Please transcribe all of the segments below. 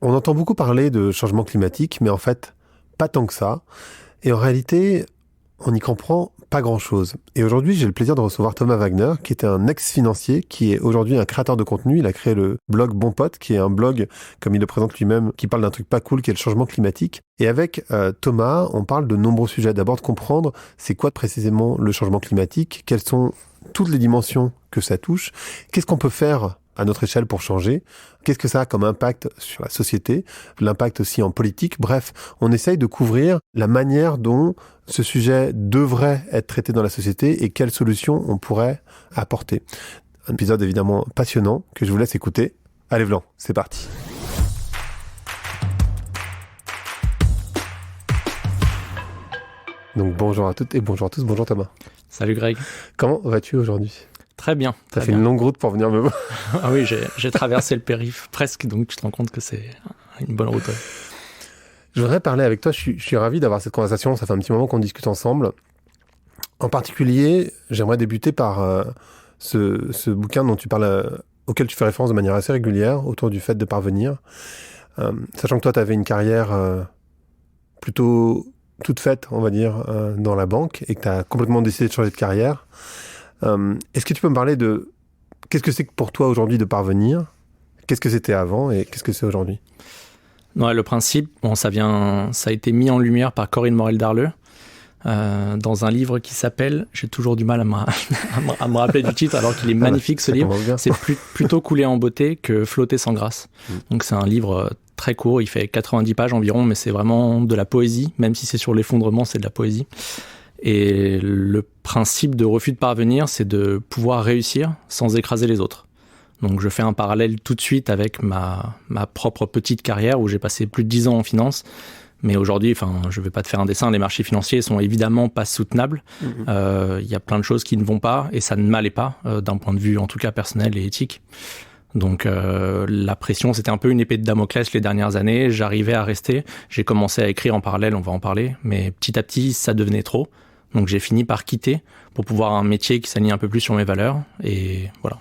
On entend beaucoup parler de changement climatique, mais en fait, pas tant que ça. Et en réalité, on n'y comprend pas grand-chose. Et aujourd'hui, j'ai le plaisir de recevoir Thomas Wagner, qui était un ex-financier, qui est aujourd'hui un créateur de contenu. Il a créé le blog Bon Pote, qui est un blog, comme il le présente lui-même, qui parle d'un truc pas cool, qui est le changement climatique. Et avec Thomas, on parle de nombreux sujets. D'abord, de comprendre c'est quoi précisément le changement climatique, quelles sont toutes les dimensions que ça touche, qu'est-ce qu'on peut faire à notre échelle pour changer, qu'est-ce que ça a comme impact sur la société, l'impact aussi en politique. Bref, on essaye de couvrir la manière dont ce sujet devrait être traité dans la société et quelles solutions on pourrait apporter. Un épisode évidemment passionnant que je vous laisse écouter. Allez Vlan, c'est parti. Donc bonjour à toutes et bonjour à tous, bonjour Thomas. Salut Greg. Comment vas-tu aujourd'hui ? Très bien. T'as fait une longue route pour venir me voir. Ah oui, j'ai traversé le périph' presque, donc tu te rends compte que c'est une bonne route. Ouais. Je voudrais parler avec toi, je suis ravi d'avoir cette conversation, ça fait un petit moment qu'on discute ensemble. En particulier, j'aimerais débuter par ce bouquin dont tu parles, auquel tu fais référence de manière assez régulière, autour du fait de parvenir. Sachant que toi, tu avais une carrière plutôt toute faite, on va dire, dans la banque, et que tu as complètement décidé de changer de carrière. Est-ce que tu peux me parler de qu'est-ce que c'est que pour toi aujourd'hui de parvenir ? Qu'est-ce que c'était avant et qu'est-ce que c'est aujourd'hui ? Ouais, le principe, ça a été mis en lumière par Corinne Morel-Darleux dans un livre qui s'appelle, j'ai toujours du mal à me rappeler du titre alors qu'il est magnifique ce livre, c'est plutôt couler en beauté que flotter sans grâce. Donc c'est un livre très court, il fait 90 pages environ, mais c'est vraiment de la poésie, même si c'est sur l'effondrement, c'est de la poésie. Et le principe de refus de parvenir, c'est de pouvoir réussir sans écraser les autres. Donc je fais un parallèle tout de suite avec ma propre petite carrière où j'ai passé plus de 10 ans en finance. Mais aujourd'hui, je ne vais pas te faire un dessin, les marchés financiers sont évidemment pas soutenables. Y a plein de choses qui ne vont pas et ça ne m'allait pas d'un point de vue en tout cas personnel et éthique. Donc la pression, c'était un peu une épée de Damoclès les dernières années. J'arrivais à rester. J'ai commencé à écrire en parallèle, on va en parler. Mais petit à petit, ça devenait trop. Donc j'ai fini par quitter pour pouvoir un métier qui s'aligne un peu plus sur mes valeurs. Et voilà.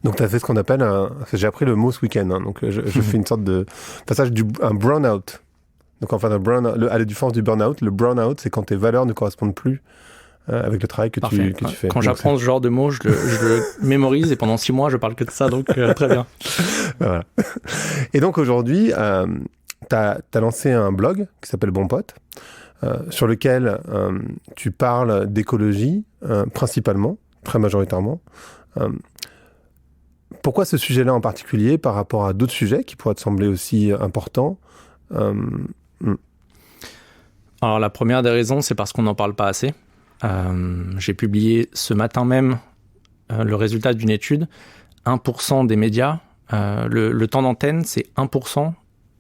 Donc tu as fait ce qu'on appelle j'ai appris le mot ce week-end. Donc je fais une sorte de passage un burn-out. Donc enfin, à la différence du burn-out, le burn-out, c'est quand tes valeurs ne correspondent plus avec le travail que tu fais. Quand j'apprends ce genre de mots, je le mémorise et pendant 6 mois, je parle que de ça, donc très bien. Voilà. Et donc aujourd'hui, t'as lancé un blog qui s'appelle Bon Pote, sur lequel tu parles d'écologie, principalement, très majoritairement. Pourquoi ce sujet-là en particulier par rapport à d'autres sujets qui pourraient te sembler aussi importants ? Alors la première des raisons, c'est parce qu'on n'en parle pas assez. J'ai publié ce matin même le résultat d'une étude. 1% des médias, le temps d'antenne, c'est 1%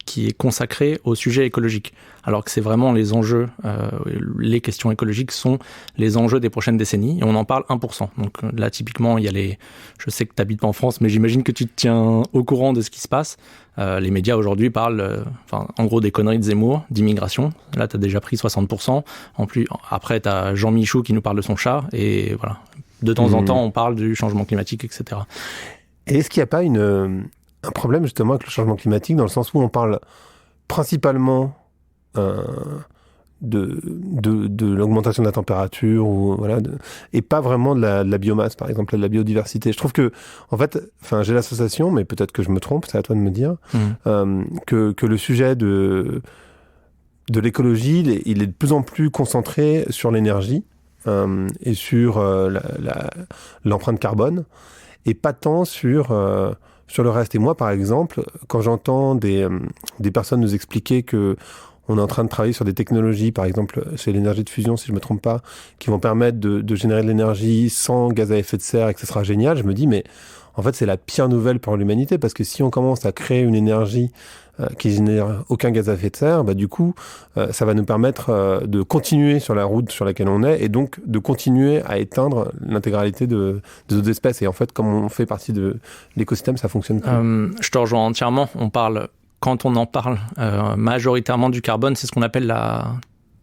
qui est consacré au sujet écologique. Alors que c'est vraiment les enjeux, les questions écologiques sont les enjeux des prochaines décennies, et on en parle 1%. Donc là, typiquement, il y a je sais que tu n'habites pas en France, mais j'imagine que tu te tiens au courant de ce qui se passe. Les médias aujourd'hui parlent, en gros, des conneries de Zemmour, d'immigration. Là, tu as déjà pris 60%. En plus, après, tu as Jean Michou qui nous parle de son chat, et voilà. De temps en temps, on parle du changement climatique, etc. Et est-ce qu'il n'y a pas un problème justement avec le changement climatique, dans le sens où on parle principalement de l'augmentation de la température et pas vraiment de la biomasse, par exemple, de la biodiversité. Je trouve que, en fait, j'ai l'association, mais peut-être que je me trompe, c'est à toi de me dire, que le sujet de l'écologie, il est de plus en plus concentré sur l'énergie et sur l'empreinte carbone, et pas tant sur le reste. Et moi, par exemple, quand j'entends des personnes nous expliquer que on est en train de travailler sur des technologies, par exemple, c'est l'énergie de fusion, si je ne me trompe pas, qui vont permettre de générer de l'énergie sans gaz à effet de serre et que ce sera génial, je me dis, mais en fait, c'est la pire nouvelle pour l'humanité, parce que si on commence à créer une énergie qui génère aucun gaz à effet de serre, du coup, ça va nous permettre de continuer sur la route sur laquelle on est, et donc de continuer à éteindre l'intégralité des autres espèces. Et en fait, comme on fait partie de l'écosystème, ça fonctionne plus. Je te rejoins entièrement. Quand on en parle majoritairement du carbone, c'est ce qu'on appelle la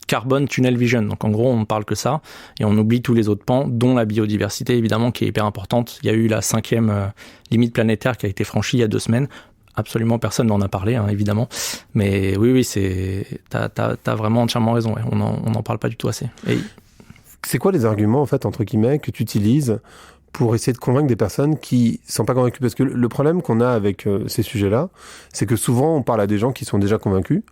carbone tunnel vision. Donc en gros, on ne parle que ça et on oublie tous les autres pans, dont la biodiversité évidemment, qui est hyper importante. Il y a eu la 5e limite planétaire qui a été franchie il y a 2 semaines. absolument personne n'en a parlé, hein, évidemment. Mais oui, t'as vraiment entièrement raison. Ouais. On n'en parle pas du tout assez. Et... C'est quoi les arguments, en fait, entre guillemets, que tu utilises pour essayer de convaincre des personnes qui sont pas convaincues? Parce que le problème qu'on a avec ces sujets-là, c'est que souvent on parle à des gens qui sont déjà convaincus.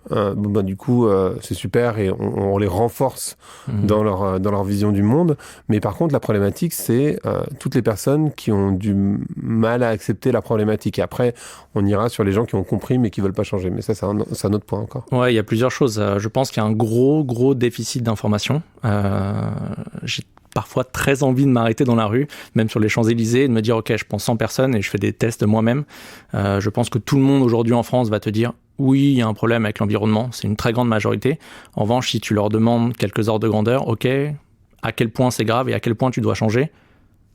Du coup, c'est super et on les renforce dans leur vision du monde. Mais par contre, la problématique, c'est toutes les personnes qui ont du mal à accepter la problématique. Et après, on ira sur les gens qui ont compris mais qui veulent pas changer. Mais ça, c'est un autre point encore. Ouais, il y a plusieurs choses. Je pense qu'il y a un gros déficit d'information. J'ai parfois très envie de m'arrêter dans la rue, même sur les Champs-Élysées, et de me dire ok, je prends 100 personnes et je fais des tests moi-même. Je pense que tout le monde aujourd'hui en France va te dire oui, il y a un problème avec l'environnement, c'est une très grande majorité. En revanche, si tu leur demandes quelques ordres de grandeur, ok, à quel point c'est grave et à quel point tu dois changer,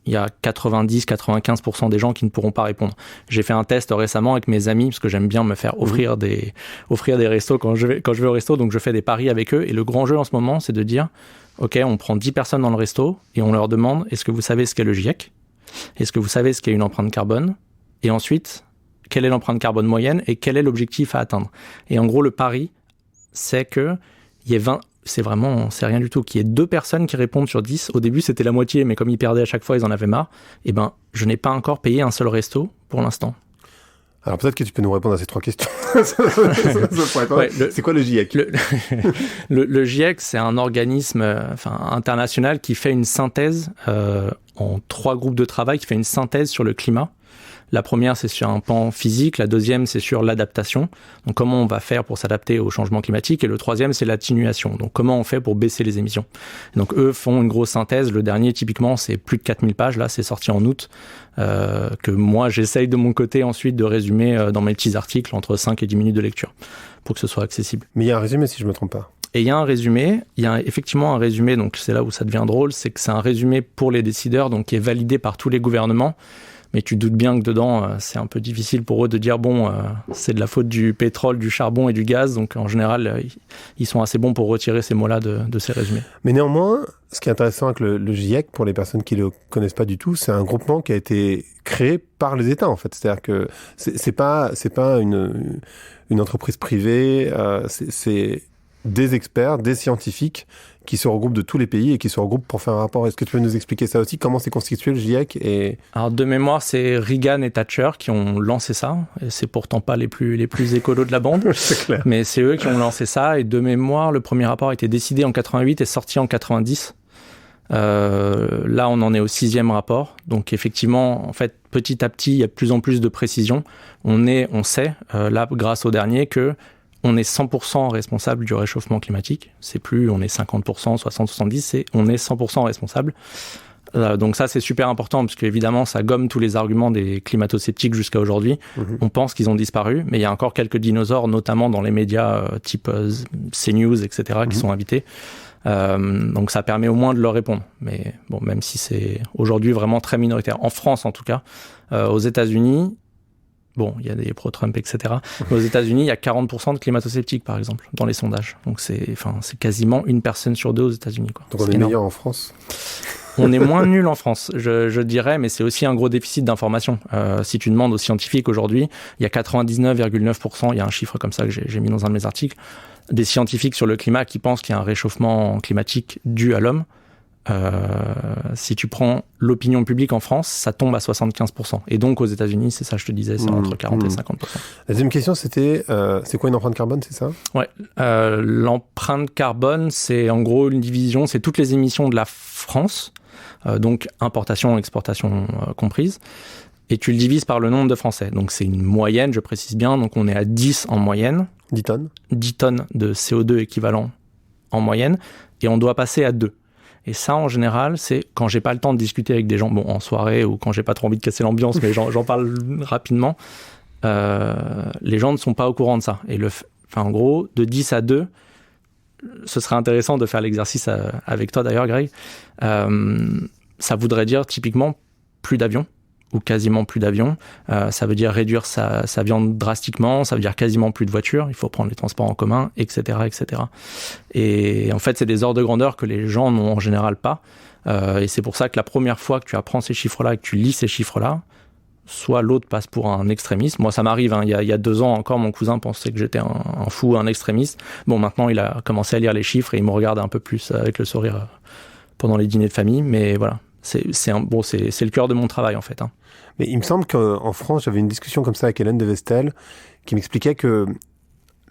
il y a 90-95% des gens qui ne pourront pas répondre. J'ai fait un test récemment avec mes amis, parce que j'aime bien me faire offrir des restos quand je vais au resto, donc je fais des paris avec eux. Et le grand jeu en ce moment, c'est de dire, ok, on prend 10 personnes dans le resto et on leur demande, est-ce que vous savez ce qu'est le GIEC ? Est-ce que vous savez ce qu'est une empreinte carbone ? Et ensuite, quelle est l'empreinte carbone moyenne et quel est l'objectif à atteindre ? Et en gros, le pari, c'est que il y ait 20... C'est rien du tout. Qu'il y ait 2 personnes qui répondent sur 10. Au début, c'était la moitié, mais comme ils perdaient à chaque fois, ils en avaient marre. Eh ben, je n'ai pas encore payé un seul resto pour l'instant. Alors peut-être que tu peux nous répondre à ces 3 questions. C'est quoi le GIEC ? Le GIEC, c'est un organisme international qui fait une synthèse en 3 groupes de travail, qui fait une synthèse sur le climat. La première, c'est sur un pan physique. La deuxième, c'est sur l'adaptation. Donc, comment on va faire pour s'adapter au changement climatique. Et le troisième, c'est l'atténuation. Donc, comment on fait pour baisser les émissions. Donc, eux font une grosse synthèse. Le dernier, typiquement, c'est plus de 4000 pages. Là, c'est sorti en août. Que moi, j'essaye de mon côté ensuite de résumer dans mes petits articles entre 5 et 10 minutes de lecture pour que ce soit accessible. Mais il y a un résumé, si je ne me trompe pas. Et il y a un résumé, effectivement un résumé, donc c'est là où ça devient drôle, c'est que c'est un résumé pour les décideurs, donc qui est validé par tous les gouvernements. Mais tu doutes bien que dedans, c'est un peu difficile pour eux de dire, c'est de la faute du pétrole, du charbon et du gaz. Donc, en général, ils sont assez bons pour retirer ces mots-là de ces résumés. Mais néanmoins, ce qui est intéressant avec le GIEC, pour les personnes qui ne le connaissent pas du tout, c'est un groupement qui a été créé par les États, en fait. C'est-à-dire que c'est pas une entreprise privée, c'est des experts, des scientifiques qui se regroupent de tous les pays et qui se regroupent pour faire un rapport. Est-ce que tu peux nous expliquer ça aussi ? Comment c'est constitué le GIEC Alors de mémoire, c'est Reagan et Thatcher qui ont lancé ça. Et c'est pourtant pas les plus écolos de la bande. C'est clair. Mais c'est eux qui ont lancé ça. Et de mémoire, le premier rapport a été décidé en 88 et sorti en 90. Là, on en est au 6e rapport. Donc effectivement, en fait, petit à petit, il y a de plus en plus de précision. On sait, là, grâce au dernier, que on est 100% responsable du réchauffement climatique. C'est plus on est 50%, 60, 70, c'est on est 100% responsable. Donc ça, c'est super important parce qu'évidemment, ça gomme tous les arguments des climato-sceptiques jusqu'à aujourd'hui. On pense qu'ils ont disparu, mais il y a encore quelques dinosaures, notamment dans les médias type CNews, etc., qui sont invités. Donc ça permet au moins de leur répondre. Mais bon, même si c'est aujourd'hui vraiment très minoritaire. En France, en tout cas. Aux États-Unis, il y a des pro-Trump, etc. Mais aux États-Unis, il y a 40% de climato-sceptiques, par exemple, dans les sondages. Donc, c'est quasiment une personne sur 2 aux États-Unis, quoi. Donc, on est meilleur en France ? On est moins nul en France, je dirais, mais c'est aussi un gros déficit d'information. Si tu demandes aux scientifiques aujourd'hui, il y a 99,9%, il y a un chiffre comme ça que j'ai mis dans un de mes articles, des scientifiques sur le climat qui pensent qu'il y a un réchauffement climatique dû à l'homme. Si tu prends l'opinion publique en France, ça tombe à 75%. Et donc aux États-Unis, c'est ça, je te disais, c'est entre 40 et 50%. La deuxième question, c'était, c'est quoi une empreinte carbone, c'est ça ? Ouais, l'empreinte carbone, c'est en gros une division, c'est toutes les émissions de la France, donc importation, exportation comprises, et tu le divises par le nombre de Français. Donc c'est une moyenne, je précise bien, donc on est à 10 en moyenne. 10 tonnes. 10 tonnes de CO2 équivalent en moyenne, et on doit passer à 2. Et ça, en général, c'est quand j'ai pas le temps de discuter avec des gens, en soirée ou quand j'ai pas trop envie de casser l'ambiance, mais j'en parle rapidement, les gens ne sont pas au courant de ça. Et en gros, de 10 à 2, ce serait intéressant de faire l'exercice avec toi d'ailleurs, Greg. Ça voudrait dire typiquement plus d'avions, ou quasiment plus d'avions. Ça veut dire réduire sa viande drastiquement, ça veut dire quasiment plus de voitures, il faut prendre les transports en commun, etc., etc. Et en fait, c'est des ordres de grandeur que les gens n'ont en général pas. Et c'est pour ça que la première fois que tu apprends ces chiffres-là et que tu lis ces chiffres-là, soit l'autre passe pour un extrémiste. Moi, ça m'arrive, il y a 2 ans encore, mon cousin pensait que j'étais un fou, un extrémiste. Bon, maintenant, il a commencé à lire les chiffres et il me regarde un peu plus avec le sourire pendant les dîners de famille. Mais voilà, c'est le cœur de mon travail, en fait. Mais il me semble qu'en France, j'avais une discussion comme ça avec Hélène de Vestel qui m'expliquait que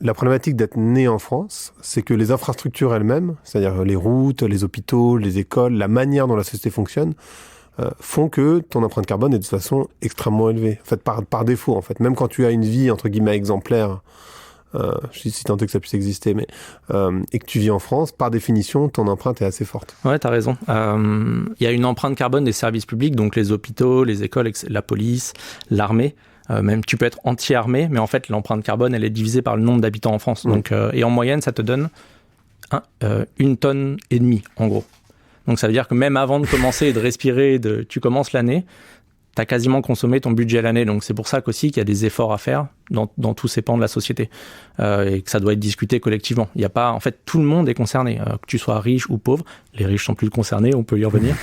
la problématique d'être né en France, c'est que les infrastructures elles-mêmes, c'est-à-dire les routes, les hôpitaux, les écoles, la manière dont la société fonctionne, font que ton empreinte carbone est de toute façon extrêmement élevée. En fait, par défaut, en fait. Même quand tu as une vie, entre guillemets, exemplaire, je suis si tenté que ça puisse exister, mais et que tu vis en France, par définition, ton empreinte est assez forte. Ouais, t'as raison. Il y a une empreinte carbone des services publics, donc les hôpitaux, les écoles, la police, l'armée. Même tu peux être anti-armée, mais en fait, l'empreinte carbone, elle est divisée par le nombre d'habitants en France. Donc, et en moyenne, ça te donne 1,5 tonne, en gros. Donc ça veut dire que même avant de commencer et de respirer, tu commences l'année, tu as quasiment consommé ton budget à l'année. Donc c'est pour ça qu'aussi qu'il y a des efforts à faire dans tous ces pans de la société et que ça doit être discuté collectivement. Il y a pas, en fait, tout le monde est concerné, que tu sois riche ou pauvre. Les riches sont plus concernés, on peut y revenir.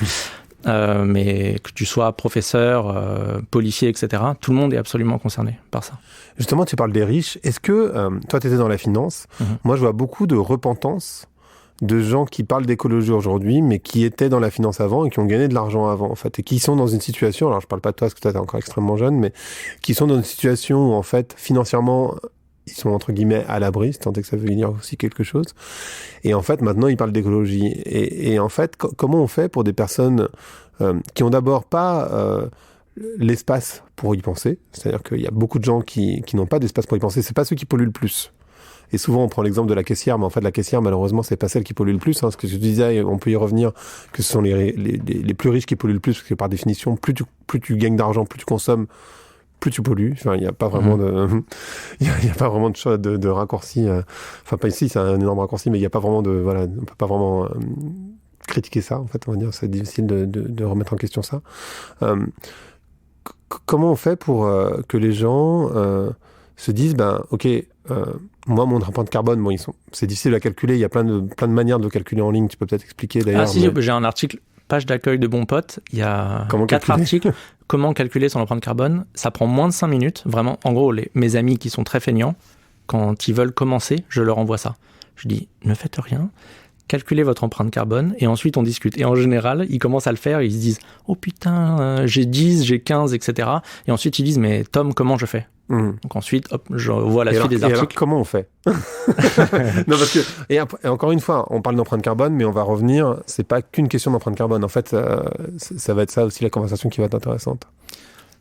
Mais que tu sois professeur, policier, etc., tout le monde est absolument concerné par ça. Justement, tu parles des riches. Est-ce que, toi, tu étais dans la finance. Moi, je vois beaucoup de repentance de gens qui parlent d'écologie aujourd'hui, mais qui étaient dans la finance avant et qui ont gagné de l'argent avant, en fait, et qui sont dans une situation, alors je parle pas de toi, parce que toi, t'es encore extrêmement jeune, mais qui sont dans une situation où, en fait, financièrement, ils sont, entre guillemets, à l'abri, si tant est que ça veut dire aussi quelque chose. Et en fait, maintenant, ils parlent d'écologie. Et en fait, comment on fait pour des personnes qui ont d'abord pas l'espace pour y penser? C'est-à-dire qu'il y a beaucoup de gens qui n'ont pas d'espace pour y penser. C'est pas ceux qui polluent le plus. Et souvent, on prend l'exemple de la caissière, mais en fait, la caissière, malheureusement, c'est pas celle qui pollue le plus. Ce que je disais, on peut y revenir, que ce sont les plus riches qui polluent le plus, parce que par définition, plus tu gagnes d'argent, plus tu consommes, plus tu pollues. Enfin, il n'y a pas vraiment il y a pas vraiment de raccourci. Enfin, pas ici, c'est un énorme raccourci, mais il n'y a pas vraiment on peut pas vraiment critiquer ça, en fait, on va dire. C'est difficile de remettre en question ça. Comment on fait pour que les gens se disent, ok, moi, mon empreinte carbone, c'est difficile à calculer. Il y a plein de manières de le calculer en ligne. Tu peux peut-être expliquer d'ailleurs. J'ai un article, page d'accueil de Bon Pote. Il y a 4 articles. Comment calculer son empreinte carbone? Ça prend moins de 5 minutes. Vraiment, en gros, mes amis qui sont très feignants, quand ils veulent commencer, je leur envoie ça. Je dis, ne faites rien. Calculez votre empreinte carbone et ensuite on discute. Et en général, ils commencent à le faire et ils se disent « Oh putain, j'ai 10, j'ai 15, etc. » Et ensuite ils disent « Mais Tom, comment je fais ?» Donc ensuite, hop, je vois la suite des articles. Alors, comment on fait? Non, parce que, et encore une fois, on parle d'empreinte carbone, mais on va revenir, c'est pas qu'une question d'empreinte carbone. En fait, ça va être ça aussi la conversation qui va être intéressante.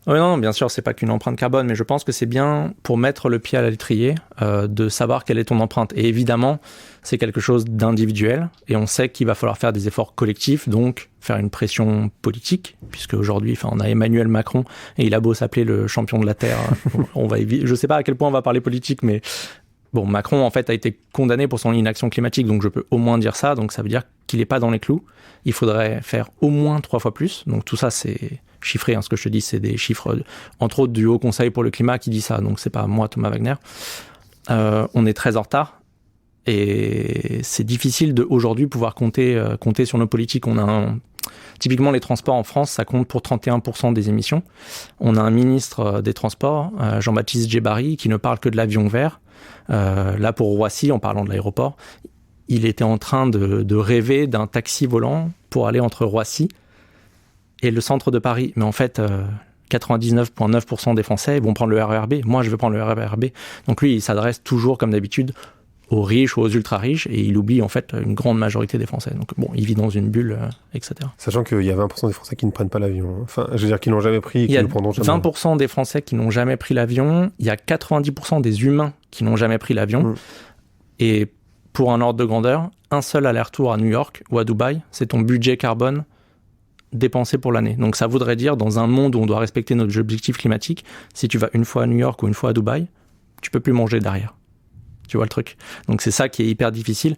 Oui, non, bien sûr, c'est pas qu'une empreinte carbone, mais je pense que c'est bien pour mettre le pied à l'étrier de savoir quelle est ton empreinte. Et évidemment, c'est quelque chose d'individuel et on sait qu'il va falloir faire des efforts collectifs, donc faire une pression politique, puisque aujourd'hui, on a Emmanuel Macron et il a beau s'appeler le champion de la Terre. Je sais pas à quel point on va parler politique, mais bon, Macron en fait a été condamné pour son inaction climatique, donc je peux au moins dire ça. Donc ça veut dire qu'il n'est pas dans les clous. Il faudrait faire au moins 3 fois plus. Donc tout ça, c'est chiffré. Ce que je te dis, c'est des chiffres, entre autres, du Haut Conseil pour le climat qui dit ça. Donc c'est pas moi, Thomas Wagner. On est très en retard. Et c'est difficile aujourd'hui pouvoir compter sur nos politiques. Typiquement, les transports en France, ça compte pour 31% des émissions. On a un ministre des Transports, Jean-Baptiste Djebbari, qui ne parle que de l'avion vert. Là, pour Roissy, en parlant de l'aéroport, il était en train de rêver d'un taxi volant pour aller entre Roissy et le centre de Paris. Mais en fait, 99,9% des Français vont prendre le RER B. Moi, je veux prendre le RER B. Donc lui, il s'adresse toujours, comme d'habitude, aux riches ou aux ultra-riches, et il oublie en fait une grande majorité des Français. Donc bon, il vit dans une bulle, etc. Sachant qu'il y a 20% des Français qui ne prennent pas l'avion. Enfin, je veux dire, qui l'ont jamais pris et qui ne le prendront jamais. Il y a 20% des Français qui n'ont jamais pris l'avion. Il y a 90% des humains qui n'ont jamais pris l'avion. Et pour un ordre de grandeur, un seul aller-retour à New York ou à Dubaï, c'est ton budget carbone dépensé pour l'année. Donc ça voudrait dire, dans un monde où on doit respecter nos objectifs climatiques, si tu vas une fois à New York ou une fois à Dubaï, tu peux plus manger derrière. Tu vois le truc. Donc c'est ça qui est hyper difficile,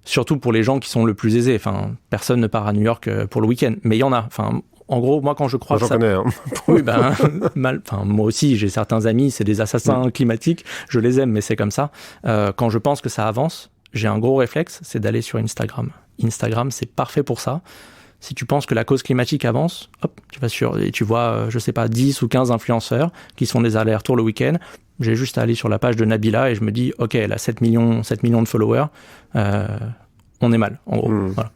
surtout pour les gens qui sont le plus aisés. Enfin, personne ne part à New York pour le week-end, mais il y en a. Enfin, en gros, moi quand je crois que ça... connais, hein. Oui, moi aussi, j'ai certains amis, c'est des assassins climatiques, je les aime, mais c'est comme ça. Quand je pense que ça avance, j'ai un gros réflexe, c'est d'aller sur Instagram. Instagram, c'est parfait pour ça. Si tu penses que la cause climatique avance, hop, tu vas et tu vois, 10 ou 15 influenceurs qui sont des allers-retours le week-end. J'ai juste à aller sur la page de Nabila et je me dis, OK, elle a 7 millions de followers. On est mal, en gros. Voilà.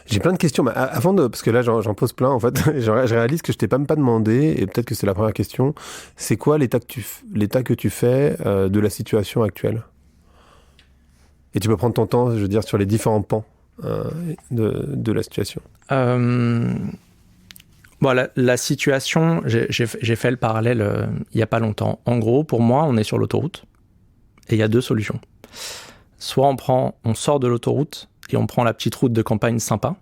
J'ai plein de questions, mais parce que là j'en pose plein en fait, je réalise que je t'ai même pas demandé, et peut-être que c'est la première question, c'est quoi l'état que tu fais de la situation actuelle? Et tu peux prendre ton temps, je veux dire, sur les différents pans de la situation. La situation, j'ai fait le parallèle il y a pas longtemps. En gros, pour moi, on est sur l'autoroute, et il y a 2 solutions. Soit on sort de l'autoroute, et on prend la petite route de campagne sympa,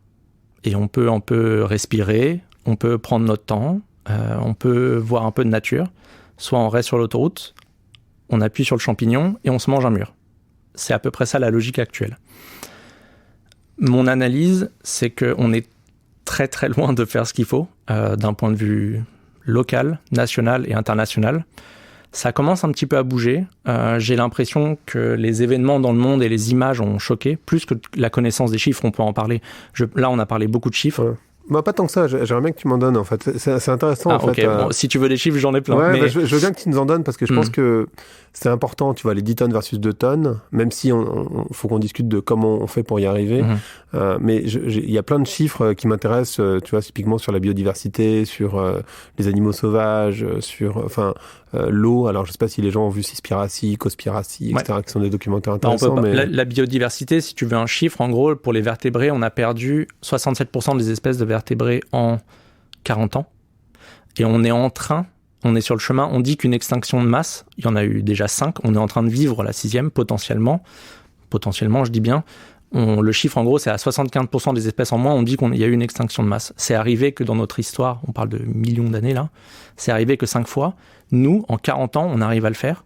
et on peut respirer, on peut prendre notre temps, on peut voir un peu de nature. Soit on reste sur l'autoroute, on appuie sur le champignon, et on se mange un mur. C'est à peu près ça la logique actuelle. Mon analyse, c'est qu'on est très très loin de faire ce qu'il faut, d'un point de vue local, national et international. Ça commence un petit peu à bouger. J'ai l'impression que les événements dans le monde et les images ont choqué, plus que la connaissance des chiffres, on peut en parler. Là, on a parlé beaucoup de chiffres. Ouais. Bah, pas tant que ça, j'aimerais bien que tu m'en donnes en fait. C'est intéressant en fait. Bon, si tu veux des chiffres, j'en ai plein. Ouais, mais... je veux bien que tu nous en donnes parce que je pense que c'est important, tu vois, les 10 tonnes versus 2 tonnes, même si faut qu'on discute de comment on fait pour y arriver. Mais il y a plein de chiffres qui m'intéressent, tu vois, typiquement sur la biodiversité, sur les animaux sauvages, sur l'eau. Alors je sais pas si les gens ont vu Seaspiracy, Cospiracy, etc., qui sont des documentaires intéressants. La biodiversité, si tu veux un chiffre, en gros, pour les vertébrés, on a perdu 67% des espèces de vertébrés en 40 ans. Et on est sur le chemin, on dit qu'une extinction de masse, il y en a eu déjà 5, on est en train de vivre la 6e potentiellement, je dis bien, le chiffre en gros c'est à 75% des espèces en moins, on dit qu'il y a eu une extinction de masse. C'est arrivé que dans notre histoire, on parle de millions d'années là, c'est arrivé que 5 fois, nous en 40 ans on arrive à le faire,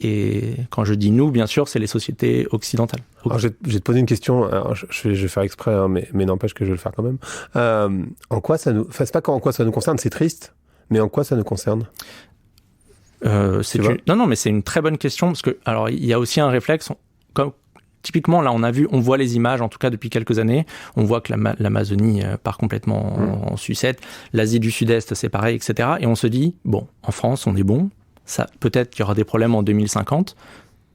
et quand je dis nous, bien sûr, c'est les sociétés occidentales. Alors, je vais te poser une question, alors, je vais faire exprès, hein, mais n'empêche que je vais le faire quand même. En quoi ça nous... Enfin, c'est pas en quoi ça nous concerne, c'est triste, mais en quoi ça nous concerne? Non, mais c'est une très bonne question, parce que, alors, il y a aussi un réflexe, comme, typiquement, là, on voit les images, en tout cas depuis quelques années, on voit que l'Amazonie part complètement en sucette, l'Asie du Sud-Est, c'est pareil, etc. Et on se dit, bon, en France, on est bon, ça, peut-être qu'il y aura des problèmes en 2050,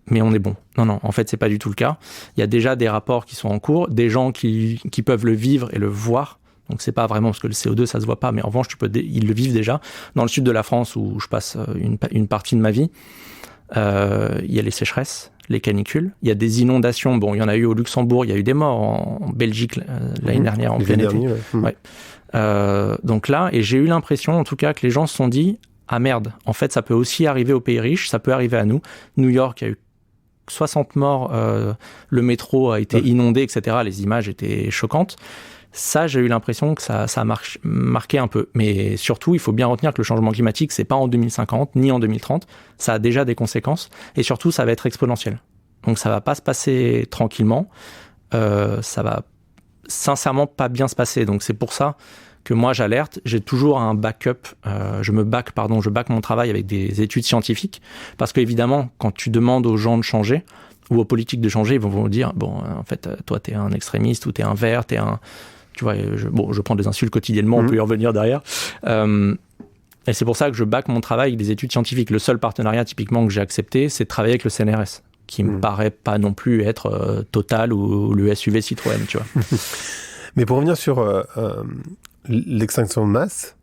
mais on est bon. Non, en fait, c'est pas du tout le cas. Il y a déjà des rapports qui sont en cours, des gens qui peuvent le vivre et le voir. Donc, c'est pas vraiment parce que le CO2, ça se voit pas, mais en revanche, ils le vivent déjà. Dans le sud de la France, où je passe une partie de ma vie, il y a les sécheresses, les canicules, il y a des inondations. Bon, il y en a eu au Luxembourg, il y a eu des morts en Belgique l'année dernière, en plein été. Ouais. Donc là, et j'ai eu l'impression, en tout cas, que les gens se sont dit, ah merde, en fait, ça peut aussi arriver aux pays riches, ça peut arriver à nous. New York, il y a eu 60 morts, le métro a été inondé, etc. Les images étaient choquantes. Ça, j'ai eu l'impression que ça a marqué un peu. Mais surtout, il faut bien retenir que le changement climatique, c'est pas en 2050, ni en 2030. Ça a déjà des conséquences. Et surtout, ça va être exponentiel. Donc, ça va pas se passer tranquillement. Ça va sincèrement pas bien se passer. Donc, c'est pour ça que moi j'alerte, j'ai toujours un backup, je back mon travail avec des études scientifiques, parce qu'évidemment, quand tu demandes aux gens de changer, ou aux politiques de changer, ils vont vous dire, bon, en fait, toi t'es un extrémiste, ou t'es un vert, t'es un... Tu vois, je prends des insultes quotidiennement, on peut y revenir derrière. Et c'est pour ça que je back mon travail avec des études scientifiques. Le seul partenariat typiquement que j'ai accepté, c'est de travailler avec le CNRS, qui me paraît pas non plus être Total ou le SUV Citroën, tu vois. Mais pour revenir sur l'extinction de masse,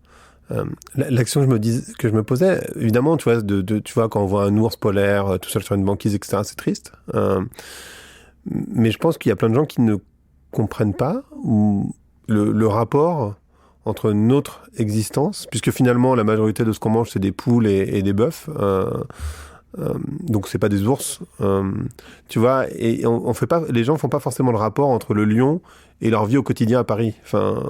l'action que je me posais, évidemment, tu vois, tu vois, quand on voit un ours polaire tout seul sur une banquise, etc., c'est triste. Mais je pense qu'il y a plein de gens qui ne comprennent pas le rapport entre notre existence, puisque finalement, la majorité de ce qu'on mange, c'est des poules et des bœufs. Donc c'est pas des ours, tu vois, et les gens font pas forcément le rapport entre le lion et leur vie au quotidien à Paris. Enfin,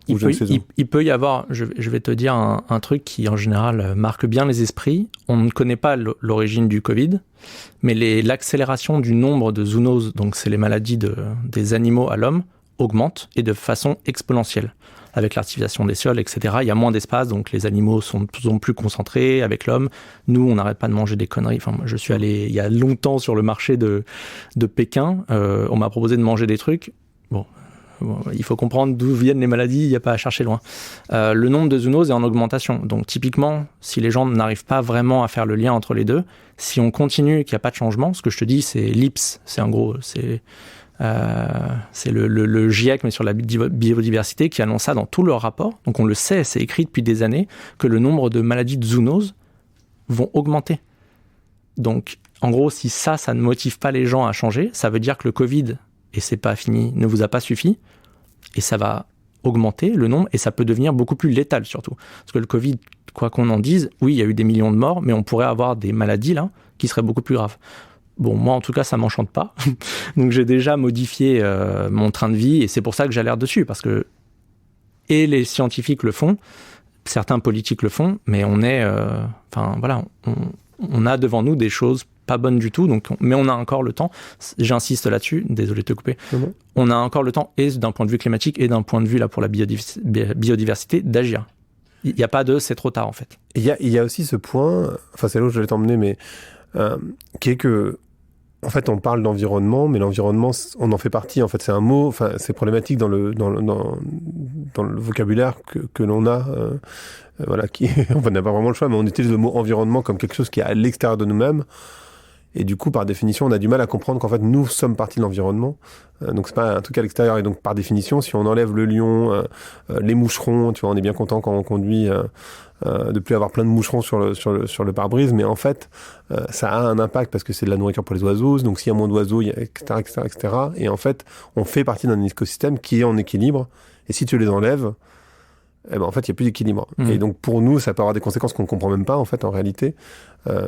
il peut y avoir, je vais te dire un truc qui en général marque bien les esprits. On ne connaît pas l'origine du Covid, mais l'accélération du nombre de zoonoses, donc c'est les maladies des animaux à l'homme, augmente et de façon exponentielle. Avec l'artificialisation des sols, etc. Il y a moins d'espace, donc les animaux sont de plus en plus concentrés avec l'homme. Nous, on n'arrête pas de manger des conneries. Enfin, moi, je suis allé il y a longtemps sur le marché de Pékin. On m'a proposé de manger des trucs. Bon, il faut comprendre d'où viennent les maladies, il n'y a pas à chercher loin. Le nombre de zoonoses est en augmentation. Donc typiquement, si les gens n'arrivent pas vraiment à faire le lien entre les deux, si on continue et qu'il n'y a pas de changement, ce que je te dis, c'est l'IPS, c'est en gros, c'est le GIEC, mais sur la biodiversité, qui annonce ça dans tous leurs rapports. Donc on le sait, c'est écrit depuis des années, que le nombre de maladies de zoonoses vont augmenter. Donc en gros, si ça ne motive pas les gens à changer, ça veut dire que le Covid, et c'est pas fini, ne vous a pas suffi, et ça va augmenter le nombre, et ça peut devenir beaucoup plus létal surtout. Parce que le Covid, quoi qu'on en dise, oui, il y a eu des millions de morts, mais on pourrait avoir des maladies là qui seraient beaucoup plus graves. Bon, moi en tout cas, ça m'enchante pas. Donc j'ai déjà modifié mon train de vie, et c'est pour ça que j'alerte dessus, parce que et les scientifiques le font, certains politiques le font, mais on est, on a devant nous des choses pas bonnes du tout, mais on a encore le temps, j'insiste là-dessus, désolé de te couper, on a encore le temps, et d'un point de vue climatique, et d'un point de vue là pour la biodiversité, d'agir. Il n'y a pas de c'est trop tard en fait. Il y a aussi ce point, enfin c'est là où je vais t'emmener, mais qui est que, en fait, on parle d'environnement, mais l'environnement, on en fait partie. En fait, c'est un mot, enfin, c'est problématique dans le vocabulaire que l'on a. Voilà, on n'a pas vraiment le choix, mais on utilise le mot environnement comme quelque chose qui est à l'extérieur de nous-mêmes. Et du coup, par définition, on a du mal à comprendre qu'en fait, nous sommes partie de l'environnement. Donc, c'est pas un truc à l'extérieur. Et donc, par définition, si on enlève le lion, les moucherons, tu vois, on est bien content quand on conduit de plus avoir plein de moucherons sur le pare-brise. Mais en fait, ça a un impact parce que c'est de la nourriture pour les oiseaux. Donc, s'il y a moins d'oiseaux, etc., etc., etc. Et en fait, on fait partie d'un écosystème qui est en équilibre. Et si tu les enlèves, eh ben, en fait, il n'y a plus d'équilibre. Et donc, pour nous, ça peut avoir des conséquences qu'on ne comprend même pas, en fait, en réalité,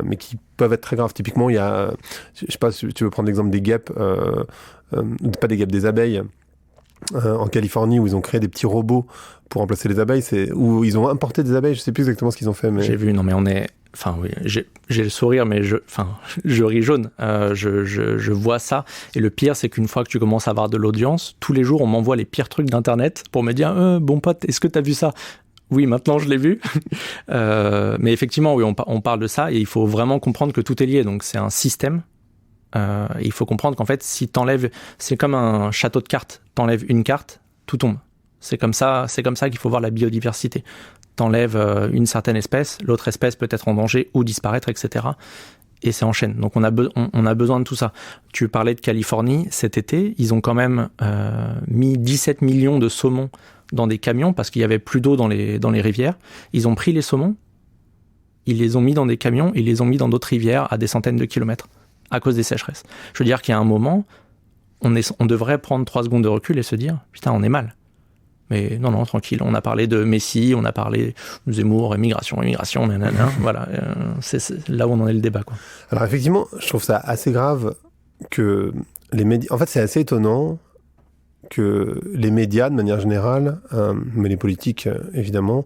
mais qui peuvent être très graves. Typiquement, il y a, je sais pas si tu veux prendre l'exemple des guêpes, pas des guêpes, des abeilles, en Californie, où ils ont créé des petits robots pour remplacer les abeilles, où ils ont importé des abeilles, je ne sais plus exactement ce qu'ils ont fait. Mais... J'ai vu, non mais on est... Enfin oui, j'ai le sourire, mais je ris jaune. Je vois ça. Et le pire, c'est qu'une fois que tu commences à avoir de l'audience, tous les jours, on m'envoie les pires trucs d'Internet pour me dire bon pote, est-ce que tu as vu ça ? Oui, maintenant je l'ai vu. Mais effectivement, oui, on parle de ça et il faut vraiment comprendre que tout est lié. Donc c'est un système. Il faut comprendre qu'en fait, si t'enlèves, c'est comme un château de cartes. T'enlèves une carte, tout tombe. C'est comme ça qu'il faut voir la biodiversité. T'enlèves une certaine espèce, l'autre espèce peut être en danger ou disparaître, etc. Et ça enchaîne. Donc on a besoin de tout ça. Tu parlais de Californie, cet été, ils ont quand même mis 17 millions de saumons dans des camions parce qu'il y avait plus d'eau dans les rivières. Ils ont pris les saumons, ils les ont mis dans des camions, ils les ont mis dans d'autres rivières à des centaines de kilomètres à cause des sécheresses. Je veux dire qu'il y a un moment, on devrait prendre 3 secondes de recul et se dire « Putain, on est mal ». Mais non, tranquille. On a parlé de Messi, on a parlé de Zemmour, immigration, nanana. Voilà, c'est là où on en est le débat, quoi. Alors effectivement, je trouve ça assez grave que les médias... En fait, c'est assez étonnant que les médias, de manière générale, mais les politiques, évidemment,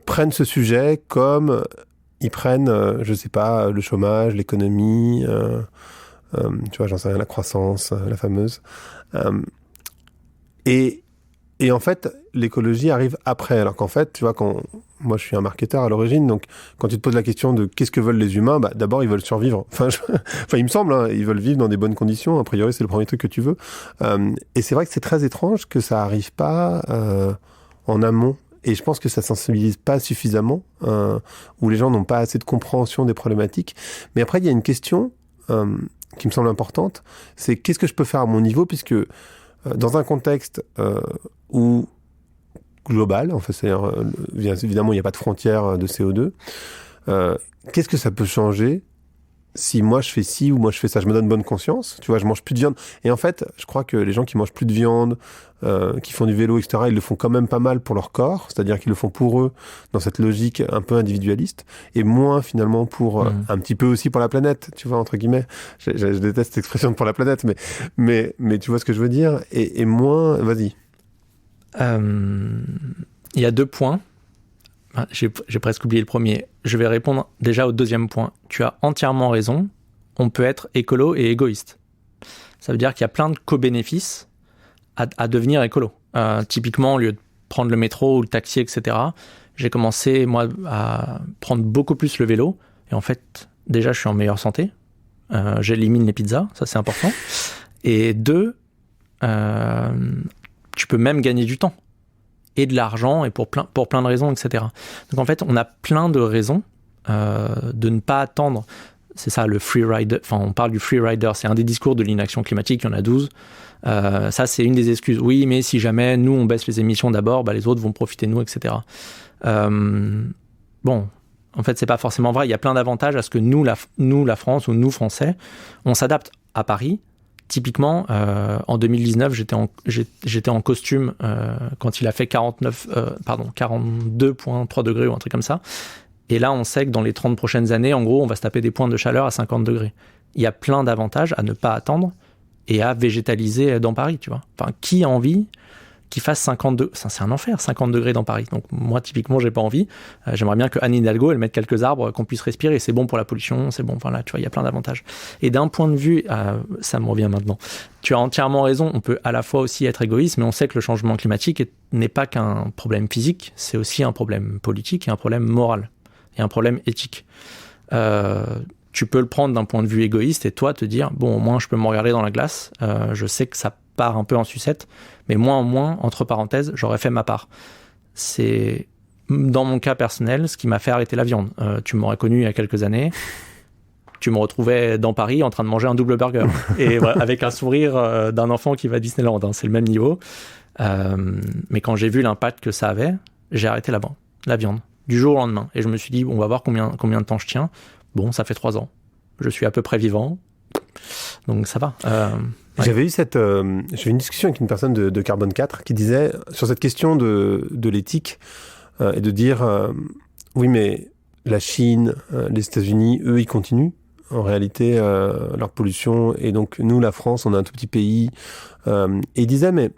prennent ce sujet comme ils prennent, je sais pas, le chômage, l'économie, tu vois, j'en sais rien, la croissance, la fameuse. Et en fait, l'écologie arrive après. Alors qu'en fait, tu vois, moi je suis un marketeur à l'origine, donc quand tu te poses la question de qu'est-ce que veulent les humains, d'abord ils veulent survivre. Enfin, il me semble, hein, ils veulent vivre dans des bonnes conditions. A priori, c'est le premier truc que tu veux. Et c'est vrai que c'est très étrange que ça arrive pas en amont. Et je pense que ça sensibilise pas suffisamment, où les gens n'ont pas assez de compréhension des problématiques. Mais après, il y a une question qui me semble importante, c'est qu'est-ce que je peux faire à mon niveau, puisque dans un contexte où global, en fait, c'est-à-dire, évidemment, il n'y a pas de frontière de CO2, qu'est-ce que ça peut changer si moi je fais ci ou moi je fais ça? Je me donne bonne conscience, tu vois, je mange plus de viande. Et en fait, je crois que les gens qui mangent plus de viande, qui font du vélo, etc., ils le font quand même pas mal pour leur corps, c'est-à-dire qu'ils le font pour eux, dans cette logique un peu individualiste, et moins finalement pour un petit peu aussi pour la planète, tu vois, entre guillemets. Je déteste cette expression de pour la planète, mais tu vois ce que je veux dire, et moins... Vas-y. Il y a 2 points. J'ai presque oublié le premier. Je vais répondre déjà au deuxième point. Tu as entièrement raison. On peut être écolo et égoïste. Ça veut dire qu'il y a plein de co-bénéfices à devenir écolo. Typiquement, au lieu de prendre le métro ou le taxi, etc., j'ai commencé, moi, à prendre beaucoup plus le vélo. Et en fait, déjà, je suis en meilleure santé. J'élimine les pizzas, ça c'est important. Et 2, tu peux même gagner du temps et de l'argent et pour plein de raisons, etc. Donc en fait, on a plein de raisons de ne pas attendre. C'est ça, le free rider. Enfin, on parle du free rider. C'est un des discours de l'inaction climatique. Il y en a 12. Ça, c'est une des excuses. Oui, mais si jamais nous, on baisse les émissions d'abord, les autres vont profiter de nous, etc. Bon, en fait, c'est pas forcément vrai. Il y a plein d'avantages à ce que nous, la France, ou nous, Français, on s'adapte à Paris. Typiquement, en 2019, j'étais en costume quand il a fait 42,3 degrés ou un truc comme ça. Et là, on sait que dans les 30 prochaines années, en gros, on va se taper des pointes de chaleur à 50 degrés. Il y a plein d'avantages à ne pas attendre et à végétaliser dans Paris, tu vois. Enfin, qui a envie qu'il fasse 50 degrés? C'est un enfer, 50 degrés dans Paris. Donc, moi, typiquement, j'ai pas envie. J'aimerais bien que Anne Hidalgo, elle mette quelques arbres, qu'on puisse respirer. C'est bon pour la pollution, c'est bon. Enfin, là, tu vois, il y a plein d'avantages. Et d'un point de vue, ça me revient maintenant. Tu as entièrement raison. On peut à la fois aussi être égoïste, mais on sait que le changement climatique n'est pas qu'un problème physique. C'est aussi un problème politique et un problème moral. Et un problème éthique. Tu peux le prendre d'un point de vue égoïste et toi te dire, bon, au moins je peux me regarder dans la glace, je sais que ça part un peu en sucette, mais moins en moins, entre parenthèses, j'aurais fait ma part. C'est, dans mon cas personnel, ce qui m'a fait arrêter la viande. Tu m'aurais connu il y a quelques années, tu me retrouvais dans Paris en train de manger un double burger, et voilà, avec un sourire d'un enfant qui va à Disneyland, hein, c'est le même niveau. Mais quand j'ai vu l'impact que ça avait, j'ai arrêté la viande. Du jour au lendemain. Et je me suis dit, on va voir combien de temps je tiens. Bon, ça fait 3 ans. Je suis à peu près vivant. Donc ça va. Ouais. J'avais une discussion avec une personne de Carbone 4 qui disait, sur cette question de l'éthique, et de dire, oui, mais la Chine, les États-Unis, eux, ils continuent. En réalité, leur pollution. Et donc, nous, la France, on est un tout petit pays. Et il disait, mais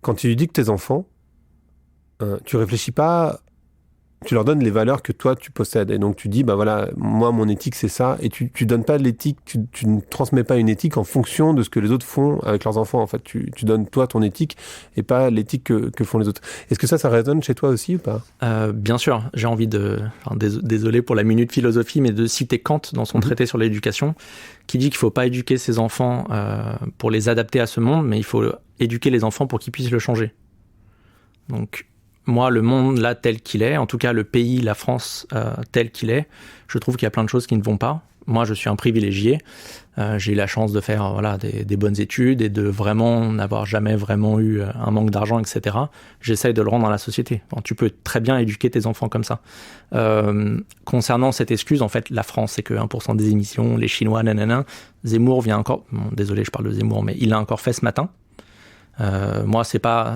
quand tu lui dis que tes enfants, tu réfléchis pas... Tu leur donnes les valeurs que toi, tu possèdes. Et donc, tu dis, voilà, moi, mon éthique, c'est ça. Et tu donnes pas de l'éthique, tu ne transmets pas une éthique en fonction de ce que les autres font avec leurs enfants. En fait, tu donnes, toi, ton éthique et pas l'éthique que font les autres. Est-ce que ça résonne chez toi aussi ou pas ? Bien sûr. J'ai envie désolé pour la minute philosophie, mais de citer Kant dans son traité sur l'éducation, qui dit qu'il faut pas éduquer ses enfants pour les adapter à ce monde, mais il faut éduquer les enfants pour qu'ils puissent le changer. Donc, moi, le monde, là, tel qu'il est, en tout cas le pays, la France, tel qu'il est, je trouve qu'il y a plein de choses qui ne vont pas. Moi, je suis un privilégié. J'ai eu la chance de faire des bonnes études et de vraiment n'avoir jamais vraiment eu un manque d'argent, etc. J'essaye de le rendre dans la société. Bon, tu peux très bien éduquer tes enfants comme ça. Concernant cette excuse, en fait, la France, c'est que 1% des émissions, les Chinois, nanana. Zemmour vient encore... Bon, désolé, je parle de Zemmour, mais il l'a encore fait ce matin. Moi, c'est pas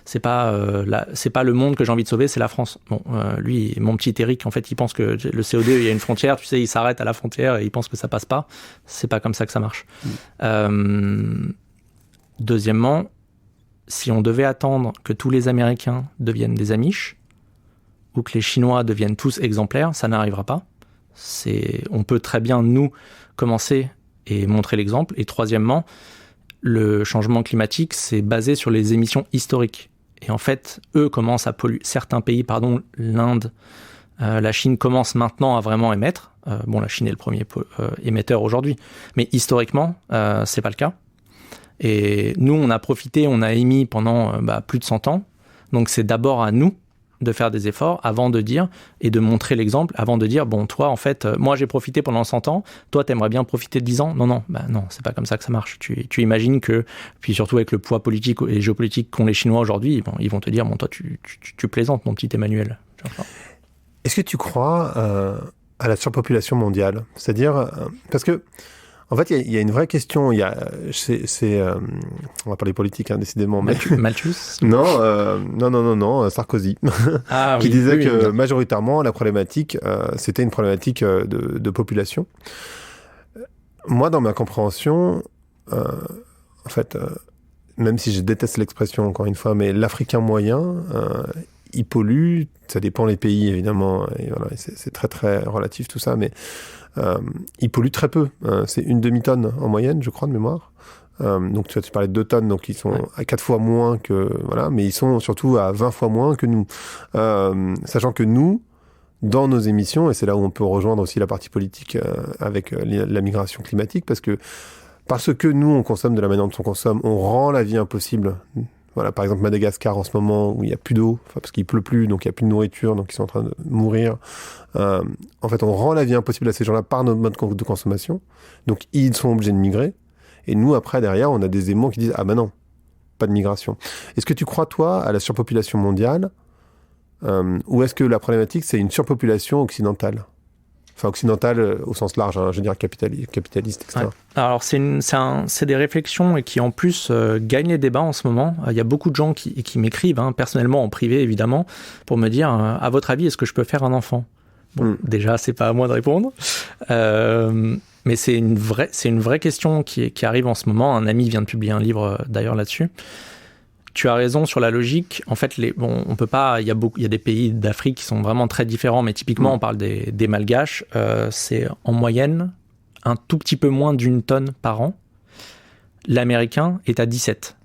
le monde que j'ai envie de sauver, c'est la France. Bon, lui, mon petit Eric, en fait, il pense que le CO2, il y a une frontière, tu sais, il s'arrête à la frontière et il pense que ça passe pas. C'est pas comme ça que ça marche. Deuxièmement, si on devait attendre que tous les Américains deviennent des Amish ou que les Chinois deviennent tous exemplaires, ça n'arrivera pas. On peut très bien, nous, commencer et montrer l'exemple. Et troisièmement, le changement climatique, c'est basé sur les émissions historiques. Et en fait, eux commencent à polluer. Certains pays, l'Inde, la Chine commence maintenant à vraiment émettre. La Chine est le premier émetteur aujourd'hui. Mais historiquement, c'est pas le cas. Et nous, on a émis pendant plus de 100 ans. Donc c'est d'abord à nous de faire des efforts avant de dire, et de montrer l'exemple, avant de dire, bon, toi, en fait, moi, j'ai profité pendant 100 ans, toi, t'aimerais bien profiter de 10 ans? Non, c'est pas comme ça que ça marche. Tu imagines que, puis surtout avec le poids politique et géopolitique qu'ont les Chinois aujourd'hui, ils vont te dire, bon, toi, tu plaisantes, mon petit Emmanuel. Est-ce que tu crois à la surpopulation mondiale? C'est-à-dire, parce que, en fait, il y a une vraie question. On va parler politique, décidément. Malthus Non, Sarkozy, qui disait que majoritairement, la problématique, c'était une problématique de population. Moi, dans ma compréhension, en fait, même si je déteste l'expression, encore une fois, mais l'Africain moyen, il pollue, ça dépend les pays, évidemment, et voilà, c'est très, très relatif tout ça, mais ils polluent très peu. C'est 1 demi-tonne en moyenne, je crois, de mémoire. Donc tu parlais de 2 tonnes, donc ils sont à 4 fois moins que... Voilà, mais ils sont surtout à 20 fois moins que nous. Sachant que nous, dans nos émissions, et c'est là où on peut rejoindre aussi la partie politique avec la migration climatique, parce que parce que nous, on consomme de la manière dont on consomme, on rend la vie impossible. Voilà, par exemple, Madagascar, en ce moment, où il n'y a plus d'eau, parce qu'il pleut plus, donc il n'y a plus de nourriture, donc ils sont en train de mourir. En fait, on rend la vie impossible à ces gens-là par notre mode de consommation. Donc, ils sont obligés de migrer. Et nous, après, derrière, on a des éléments qui disent « Ah ben non, pas de migration ». Est-ce que tu crois, toi, à la surpopulation mondiale ou est-ce que la problématique, c'est une surpopulation occidentale ? Enfin, occidentale au sens large, hein, je veux dire capitaliste, etc. Ouais. Alors, c'est des réflexions qui, en plus, gagnent les débats en ce moment. Il y a beaucoup de gens qui m'écrivent, hein, personnellement, en privé, évidemment, pour me dire, à votre avis, est-ce que je peux faire un enfant ? Bon, déjà, c'est pas à moi de répondre. Mais c'est une vraie question qui arrive en ce moment. Un ami vient de publier un livre, d'ailleurs, là-dessus. Tu as raison sur la logique. En fait, on peut pas. Il y a des pays d'Afrique qui sont vraiment très différents, mais typiquement, on parle des Malgaches. C'est en moyenne un tout petit peu moins d'1 tonne par an. L'Américain est à 17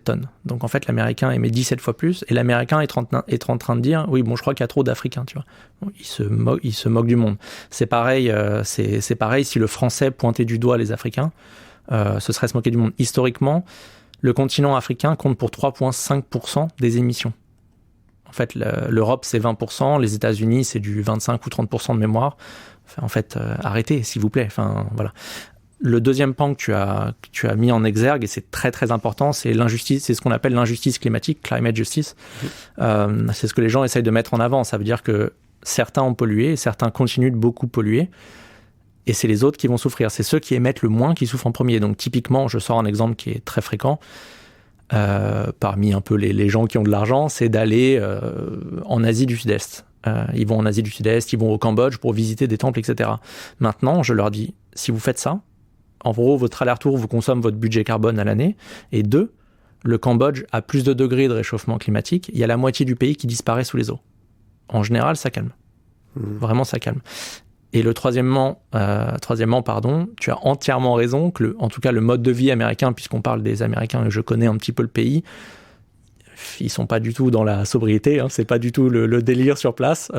tonnes. Donc en fait, l'Américain émet 17 fois plus, et l'Américain est en train de dire, oui, bon, je crois qu'il y a trop d'Africains, tu vois. Il se moque du monde. C'est pareil. C'est pareil si le Français pointait du doigt les Africains, ce serait se moquer du monde. Historiquement, le continent africain compte pour 3,5% des émissions. En fait, l'Europe, c'est 20%, les États-Unis, c'est du 25 ou 30% de mémoire. Enfin, en fait, arrêtez, s'il vous plaît. Enfin, voilà. Le deuxième pan que tu as mis en exergue, et c'est très très important, c'est l'injustice, c'est ce qu'on appelle l'injustice climatique, climate justice. C'est ce que les gens essayent de mettre en avant. Ça veut dire que certains ont pollué, et certains continuent de beaucoup polluer. Et c'est les autres qui vont souffrir. C'est ceux qui émettent le moins qui souffrent en premier. Donc typiquement, je sors un exemple qui est très fréquent, parmi un peu les gens qui ont de l'argent, c'est d'aller en Asie du Sud-Est. Ils vont en Asie du Sud-Est, ils vont au Cambodge pour visiter des temples, etc. Maintenant, je leur dis, si vous faites ça, en gros, votre aller-retour vous consomme votre budget carbone à l'année. Et 2, le Cambodge a plus de degrés de réchauffement climatique. Il y a la moitié du pays qui disparaît sous les eaux. En général, ça calme. Vraiment, ça calme. Et troisièmement, tu as entièrement raison que, en tout cas, le mode de vie américain, puisqu'on parle des Américains et je connais un petit peu le pays, ils sont pas du tout dans la sobriété, hein, c'est pas du tout le délire sur place.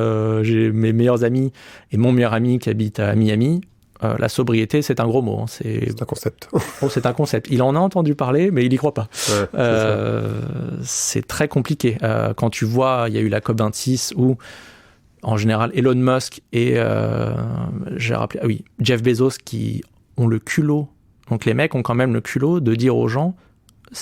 J'ai mes meilleurs amis et mon meilleur ami qui habite à Miami. La sobriété, c'est un gros mot. Hein, c'est un concept. C'est un concept. Il en a entendu parler, mais il y croit pas. Ouais, c'est très compliqué. Quand tu vois, il y a eu la COP26 où en général, Elon Musk et Jeff Bezos qui ont le culot. Donc les mecs ont quand même le culot de dire aux gens,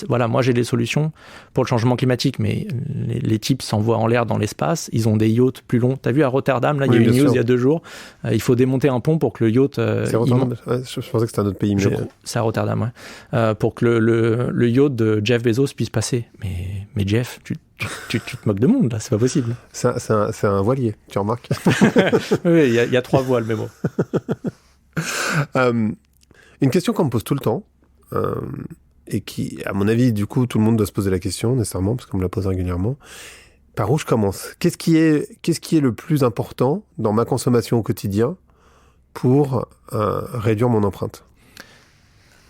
voilà, moi j'ai des solutions pour le changement climatique, mais les types s'envoient en l'air dans l'espace, ils ont des yachts plus longs. T'as vu à Rotterdam, là, il y a eu une news il y a 2 jours, il faut démonter un pont pour que le yacht... c'est Rotterdam, je pensais que c'était un autre pays. C'est à Rotterdam, ouais. Pour que le yacht de Jeff Bezos puisse passer. Mais Jeff, tu te moques de monde, là, c'est pas possible. C'est un voilier, tu remarques. Oui, il y a 3 voiles, mais bon. Une question qu'on me pose tout le temps, et qui, à mon avis, du coup, tout le monde doit se poser la question, nécessairement, parce qu'on me la pose régulièrement. Par où je commence ? Qu'est-ce qui est le plus important dans ma consommation au quotidien pour réduire mon empreinte ?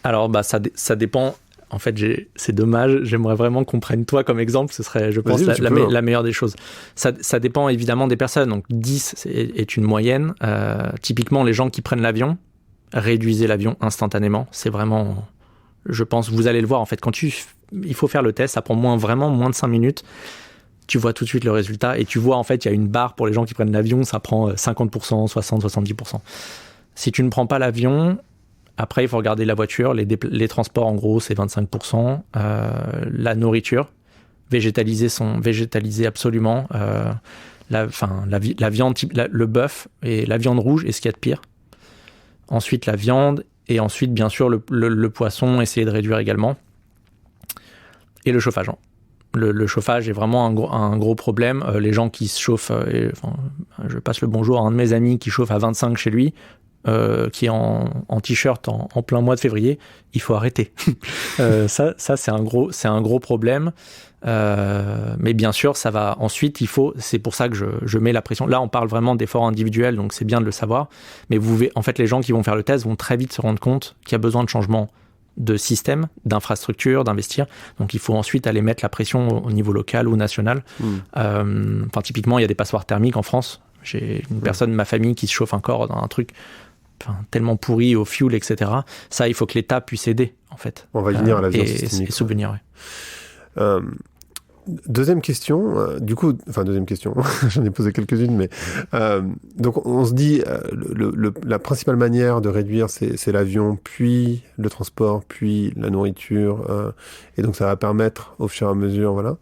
Alors, ça dépend. En fait, c'est dommage. J'aimerais vraiment qu'on prenne toi comme exemple. Ce serait, je pense, la meilleure des choses. Ça dépend évidemment des personnes. Donc, 10 est une moyenne. Typiquement, les gens qui prennent l'avion, réduisez l'avion instantanément. C'est vraiment... Je pense, vous allez le voir, en fait, il faut faire le test, ça prend vraiment moins de 5 minutes. Tu vois tout de suite le résultat et tu vois, en fait, il y a une barre pour les gens qui prennent l'avion, ça prend 50%, 60, 70%. Si tu ne prends pas l'avion, après, il faut regarder la voiture, les transports, en gros, c'est 25%. La nourriture, végétaliser absolument. La viande, le bœuf et la viande rouge est ce qu'il y a de pire. Ensuite, la viande. Et ensuite, bien sûr, le poisson, essayer de réduire également. Et le chauffage. Le chauffage est vraiment un gros problème. Les gens qui se chauffent... je passe le bonjour à un de mes amis qui chauffe à 25 chez lui, qui est en t-shirt en plein mois de février. Il faut arrêter. Ça c'est un gros problème. Mais bien sûr, ça va ensuite, c'est pour ça que je mets la pression. Là, on parle vraiment d'efforts individuels, donc c'est bien de le savoir. Mais en fait, les gens qui vont faire le test vont très vite se rendre compte qu'il y a besoin de changement de système, d'infrastructure, d'investir. Donc, il faut ensuite aller mettre la pression au niveau local ou national. Typiquement, il y a des passoires thermiques en France. J'ai une personne de ma famille qui se chauffe encore dans un truc tellement pourris au fuel, etc. Ça, il faut que l'État puisse aider, en fait. On va y venir à l'avion systémique. Et subvenir, oui. Deuxième question, deuxième question, j'en ai posé quelques-unes, mais donc on se dit la principale manière de réduire c'est l'avion, puis le transport, puis la nourriture, et donc ça va permettre au fur et à mesure, voilà.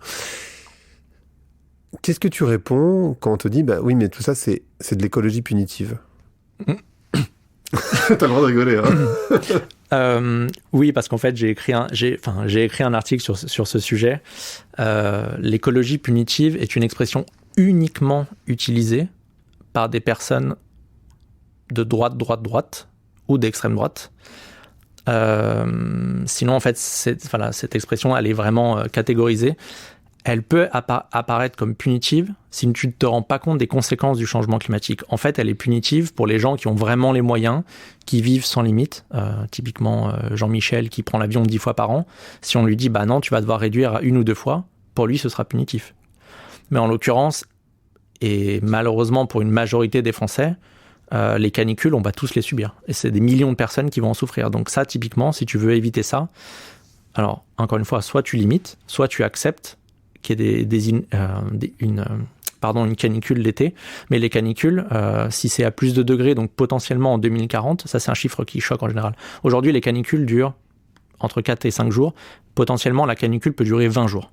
Qu'est-ce que tu réponds quand on te dit oui, mais tout ça c'est de l'écologie punitive? T'as le droit de rigoler, hein. Oui, parce qu'en fait, j'ai écrit un article sur ce sujet. L'écologie punitive est une expression uniquement utilisée par des personnes de droite ou d'extrême droite. Sinon, en fait, cette expression, elle est vraiment catégorisée. Elle peut apparaître comme punitive si tu ne te rends pas compte des conséquences du changement climatique. En fait, elle est punitive pour les gens qui ont vraiment les moyens, qui vivent sans limite. Typiquement, Jean-Michel qui prend l'avion 10 fois par an. Si on lui dit, non, tu vas devoir réduire à 1 ou 2 fois, pour lui, ce sera punitif. Mais en l'occurrence, et malheureusement pour une majorité des Français, les canicules, on va tous les subir. Et c'est des millions de personnes qui vont en souffrir. Donc ça, typiquement, si tu veux éviter ça, alors, encore une fois, soit tu limites, soit tu acceptes qu'il y ait une canicule l'été. Mais les canicules, si c'est à plus de degrés, donc potentiellement en 2040, ça c'est un chiffre qui choque en général. Aujourd'hui, les canicules durent entre 4 et 5 jours. Potentiellement, la canicule peut durer 20 jours.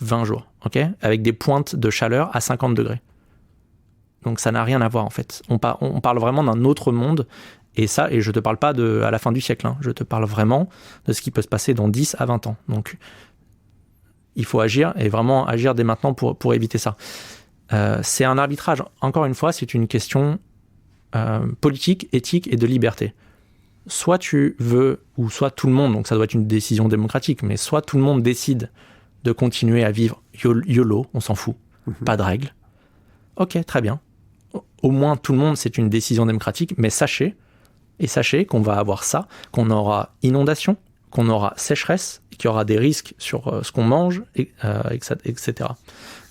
20 jours, ok, avec des pointes de chaleur à 50 degrés. Donc ça n'a rien à voir en fait. On parle vraiment d'un autre monde. Et je te parle pas à la fin du siècle. Je te parle vraiment de ce qui peut se passer dans 10 à 20 ans. Donc il faut agir, et vraiment agir dès maintenant pour éviter ça. C'est un arbitrage. Encore une fois, c'est une question politique, éthique et de liberté. Soit tu veux, ou soit tout le monde, donc ça doit être une décision démocratique, mais soit tout le monde décide de continuer à vivre YOLO, on s'en fout, pas de règles. Ok, très bien. Au moins tout le monde, c'est une décision démocratique, mais sachez qu'on va avoir ça, qu'on aura inondation, qu'on aura sécheresse, qu'il y aura des risques sur ce qu'on mange, etc.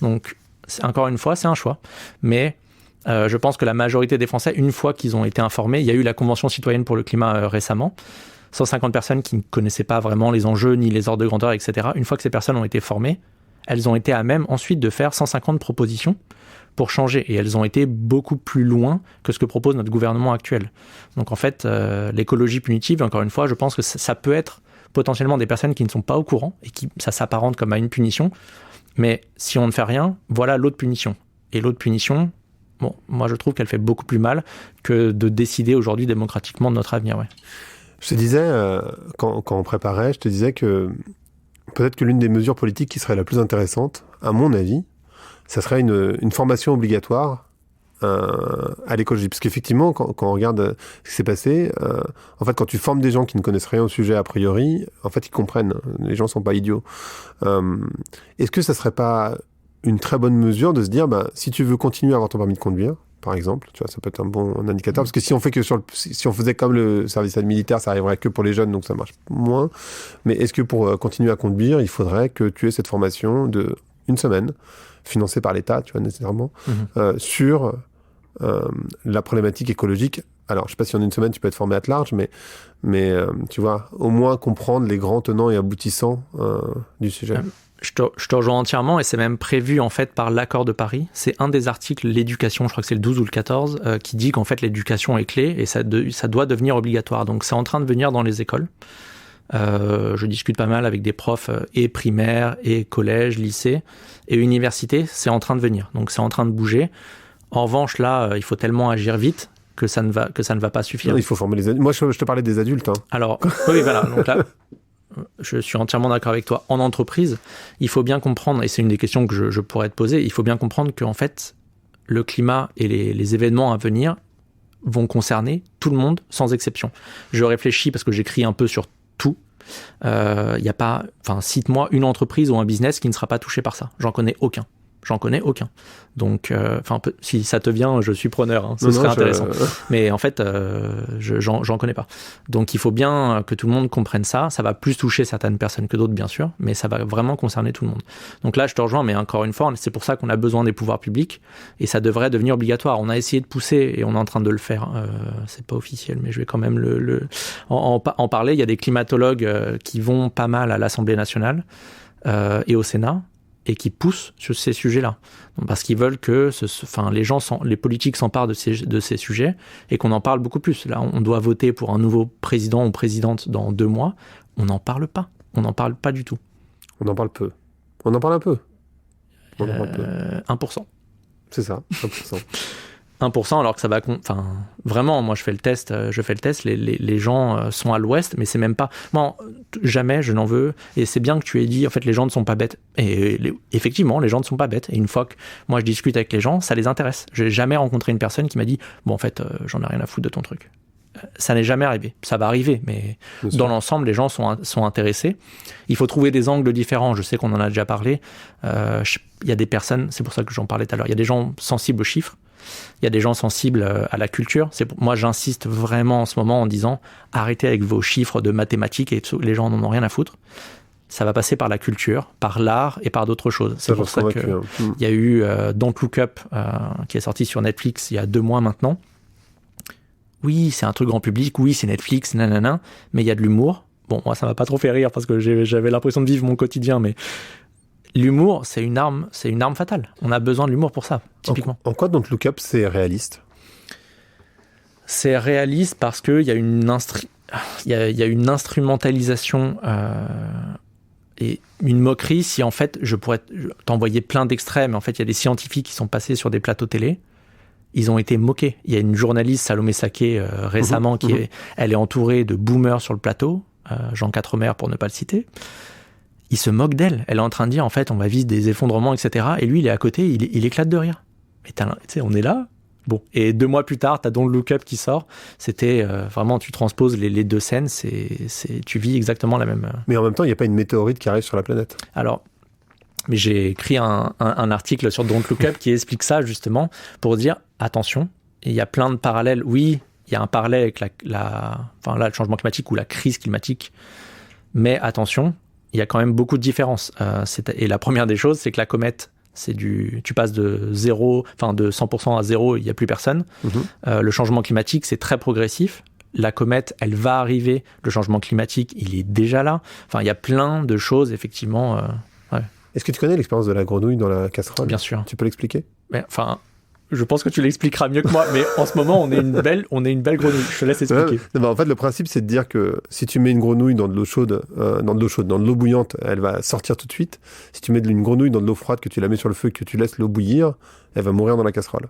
Donc, encore une fois, c'est un choix. Mais je pense que la majorité des Français, une fois qu'ils ont été informés, il y a eu la Convention citoyenne pour le climat récemment, 150 personnes qui ne connaissaient pas vraiment les enjeux, ni les ordres de grandeur, etc. Une fois que ces personnes ont été formées, elles ont été à même ensuite de faire 150 propositions pour changer. Et elles ont été beaucoup plus loin que ce que propose notre gouvernement actuel. Donc en fait, l'écologie punitive, encore une fois, je pense que ça peut être potentiellement des personnes qui ne sont pas au courant et qui ça s'apparente comme à une punition. Mais si on ne fait rien, voilà l'autre punition. Et l'autre punition, moi je trouve qu'elle fait beaucoup plus mal que de décider aujourd'hui démocratiquement de notre avenir. Ouais. Je te disais, quand on préparait, je te disais que peut-être que l'une des mesures politiques qui serait la plus intéressante, à mon avis, ça serait une formation obligatoire à l'écologie. Parce qu'effectivement, quand on regarde ce qui s'est passé, en fait, quand tu formes des gens qui ne connaissent rien au sujet a priori, en fait, ils comprennent. Les gens sont pas idiots. Est-ce que ça serait pas une très bonne mesure de se dire, si tu veux continuer à avoir ton permis de conduire, par exemple, tu vois, ça peut être un bon indicateur. Parce que si on faisait comme le service militaire, ça arriverait que pour les jeunes, donc ça marche moins. Mais est-ce que pour continuer à conduire, il faudrait que tu aies cette formation de une semaine, financée par l'État, tu vois, nécessairement, sur la problématique écologique. Alors, je sais pas si en une semaine, tu peux être formé à large, mais tu vois, au moins comprendre les grands tenants et aboutissants du sujet. Je te rejoins entièrement, et c'est même prévu en fait par l'accord de Paris. C'est un des articles, l'éducation, je crois que c'est le 12 ou le 14, qui dit qu'en fait l'éducation est clé et ça doit devenir obligatoire. Donc c'est en train de venir dans les écoles. Je discute pas mal avec des profs et primaires, et collège, lycée, et université, c'est en train de venir. Donc c'est en train de bouger. En revanche, là, il faut tellement agir vite que ça ne va pas suffire. Non, il faut former les adultes. Moi, je te parlais des adultes. Alors, oui, voilà. Donc là, je suis entièrement d'accord avec toi. En entreprise, il faut bien comprendre, et c'est une des questions que je pourrais te poser, il faut bien comprendre qu'en fait, le climat et les événements à venir vont concerner tout le monde, sans exception. Je réfléchis parce que j'écris un peu sur tout. Y a pas, cite-moi une entreprise ou un business qui ne sera pas touché par ça. J'en connais aucun. J'en connais aucun. Donc, si ça te vient, je suis preneur. Hein, ce serait intéressant. Mais en fait, j'en connais pas. Donc, il faut bien que tout le monde comprenne ça. Ça va plus toucher certaines personnes que d'autres, bien sûr, mais ça va vraiment concerner tout le monde. Donc là, je te rejoins, mais encore une fois, c'est pour ça qu'on a besoin des pouvoirs publics et ça devrait devenir obligatoire. On a essayé de pousser et on est en train de le faire. C'est pas officiel, mais je vais quand même en parler. Il y a des climatologues qui vont pas mal à l'Assemblée nationale et au Sénat, et qui poussent sur ces sujets-là. Donc, parce qu'ils veulent que les politiques s'emparent de ces sujets et qu'on en parle beaucoup plus. Là, on doit voter pour un nouveau président ou présidente dans 2 mois. On n'en parle pas. On n'en parle pas du tout. On en parle peu. On en parle un peu. On en parle peu. 1%. C'est ça, 1%. 1%, alors que ça va... vraiment, moi, je fais le test, les gens sont à l'ouest, mais c'est même pas... Moi, jamais je n'en veux, et c'est bien que tu aies dit, en fait, les gens ne sont pas bêtes. Et effectivement, les gens ne sont pas bêtes. Et une fois que moi, je discute avec les gens, ça les intéresse. Je n'ai jamais rencontré une personne qui m'a dit, bon, en fait, j'en ai rien à foutre de ton truc. Ça n'est jamais arrivé. Ça va arriver, mais dans l'ensemble, les gens sont intéressés. Il faut trouver des angles différents. Je sais qu'on en a déjà parlé. Il y a des personnes, c'est pour ça que j'en parlais tout à l'heure, il y a des gens sensibles aux chiffres. Il y a des gens sensibles à la culture. Moi, j'insiste vraiment en ce moment en disant arrêtez avec vos chiffres de mathématiques et les gens n'en ont rien à foutre. Ça va passer par la culture, par l'art et par d'autres choses. C'est pour ça qu'il y a eu Don't Look Up qui est sorti sur Netflix il y a 2 mois maintenant. Oui, c'est un truc grand public. Oui, c'est Netflix, nanana. Mais il y a de l'humour. Bon, moi, ça m'a pas trop fait rire parce que j'avais l'impression de vivre mon quotidien, mais l'humour, c'est une arme fatale. On a besoin de l'humour pour ça, typiquement. En quoi Don't Look Up, c'est réaliste ? C'est réaliste parce qu'il y a une instrumentalisation et une moquerie. Si en fait, je pourrais t'envoyer plein d'extraits, mais en fait, il y a des scientifiques qui sont passés sur des plateaux télé. Ils ont été moqués. Il y a une journaliste, Salomé Saké, récemment, elle est entourée de boomers sur le plateau, Jean Quatremer pour ne pas le citer. Il se moque d'elle. Elle est en train de dire, en fait, on va vivre des effondrements, etc. Et lui, il est à côté, il éclate de rire. Mais tu sais, on est là. Bon. Et 2 mois plus tard, t'as Don't Look Up qui sort. C'était vraiment, tu transposes les 2 scènes, tu vis exactement la même. Mais en même temps, il n'y a pas une météorite qui arrive sur la planète. Alors, mais j'ai écrit un article sur Don't Look Up qui explique ça, justement, pour dire, attention, il y a plein de parallèles. Oui, il y a un parallèle avec le changement climatique ou la crise climatique. Mais attention, il y a quand même beaucoup de différences. Et la première des choses, c'est que la comète, tu passes de 100% à 0, il n'y a plus personne. Le changement climatique, c'est très progressif. La comète, elle va arriver. Le changement climatique, il est déjà là. Enfin, il y a plein de choses, effectivement. Ouais. Est-ce que tu connais l'expérience de la grenouille dans la casserole ? Bien sûr. Tu peux l'expliquer ? Je pense que tu l'expliqueras mieux que moi, mais en ce moment, on est une belle grenouille. Je te laisse expliquer. En fait, le principe, c'est de dire que si tu mets une grenouille dans de l'eau chaude, dans de l'eau bouillante, elle va sortir tout de suite. Si tu mets une grenouille dans de l'eau froide, que tu la mets sur le feu, que tu laisses l'eau bouillir, elle va mourir dans la casserole.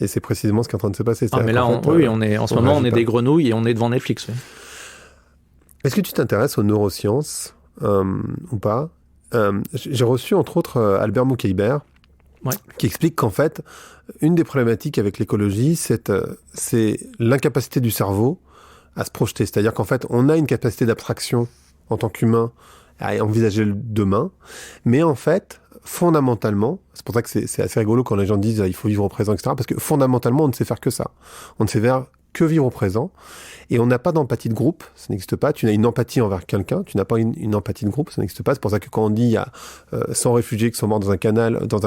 Et c'est précisément ce qui est en train de se passer. Mais là, en ce moment, on est des grenouilles et on est devant Netflix. Oui. Est-ce que tu t'intéresses aux neurosciences ou pas ? J'ai reçu, entre autres, Albert Moukaïber, qui explique qu'en fait, une des problématiques avec l'écologie, c'est l'incapacité du cerveau à se projeter. C'est-à-dire qu'en fait, on a une capacité d'abstraction en tant qu'humain à envisager le demain, mais en fait, fondamentalement, c'est pour ça que c'est assez rigolo quand les gens disent il faut vivre au présent, etc., parce que fondamentalement, on ne sait faire que ça. On ne sait faire que vivre au présent, et on n'a pas d'empathie de groupe, ça n'existe pas. Tu as une empathie envers quelqu'un, tu n'as pas une empathie de groupe, ça n'existe pas. C'est pour ça que quand on dit il y a 100 réfugiés qui sont morts dans un canal, 100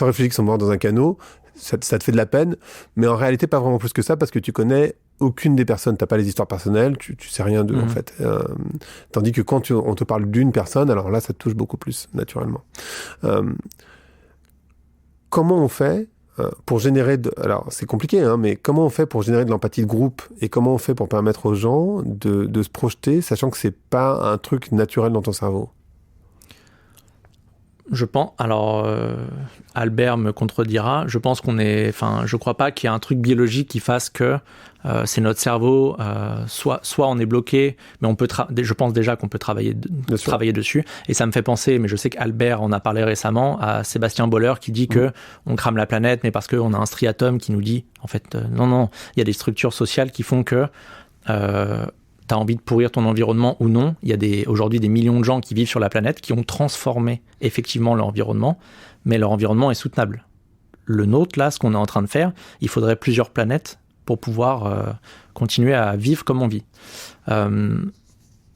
réfugiés qui sont morts dans un canot, ça te fait de la peine, mais en réalité pas vraiment plus que ça, parce que tu connais aucune des personnes, t'as pas les histoires personnelles, tu sais rien d'eux en fait. Tandis que quand on te parle d'une personne, alors là ça te touche beaucoup plus naturellement. Comment on fait pour générer alors c'est compliqué, hein, mais comment on fait pour générer de l'empathie de groupe et comment on fait pour permettre aux gens de se projeter, sachant que c'est pas un truc naturel dans ton cerveau? Je pense, alors Albert me contredira, je pense je crois pas qu'il y ait un truc biologique qui fasse que c'est notre cerveau, soit on est bloqué, mais je pense déjà qu'on peut travailler dessus. Et ça me fait penser, mais je sais qu'Albert en a parlé récemment, à Sébastien Boller qui dit que on crame la planète, mais parce qu'on a un striatum qui nous dit, en fait, non, il y a des structures sociales qui font que t'as envie de pourrir ton environnement ou non. Il y a aujourd'hui des millions de gens qui vivent sur la planète qui ont transformé effectivement leur environnement, mais leur environnement est soutenable. Le nôtre, là, ce qu'on est en train de faire, il faudrait plusieurs planètes pour pouvoir continuer à vivre comme on vit.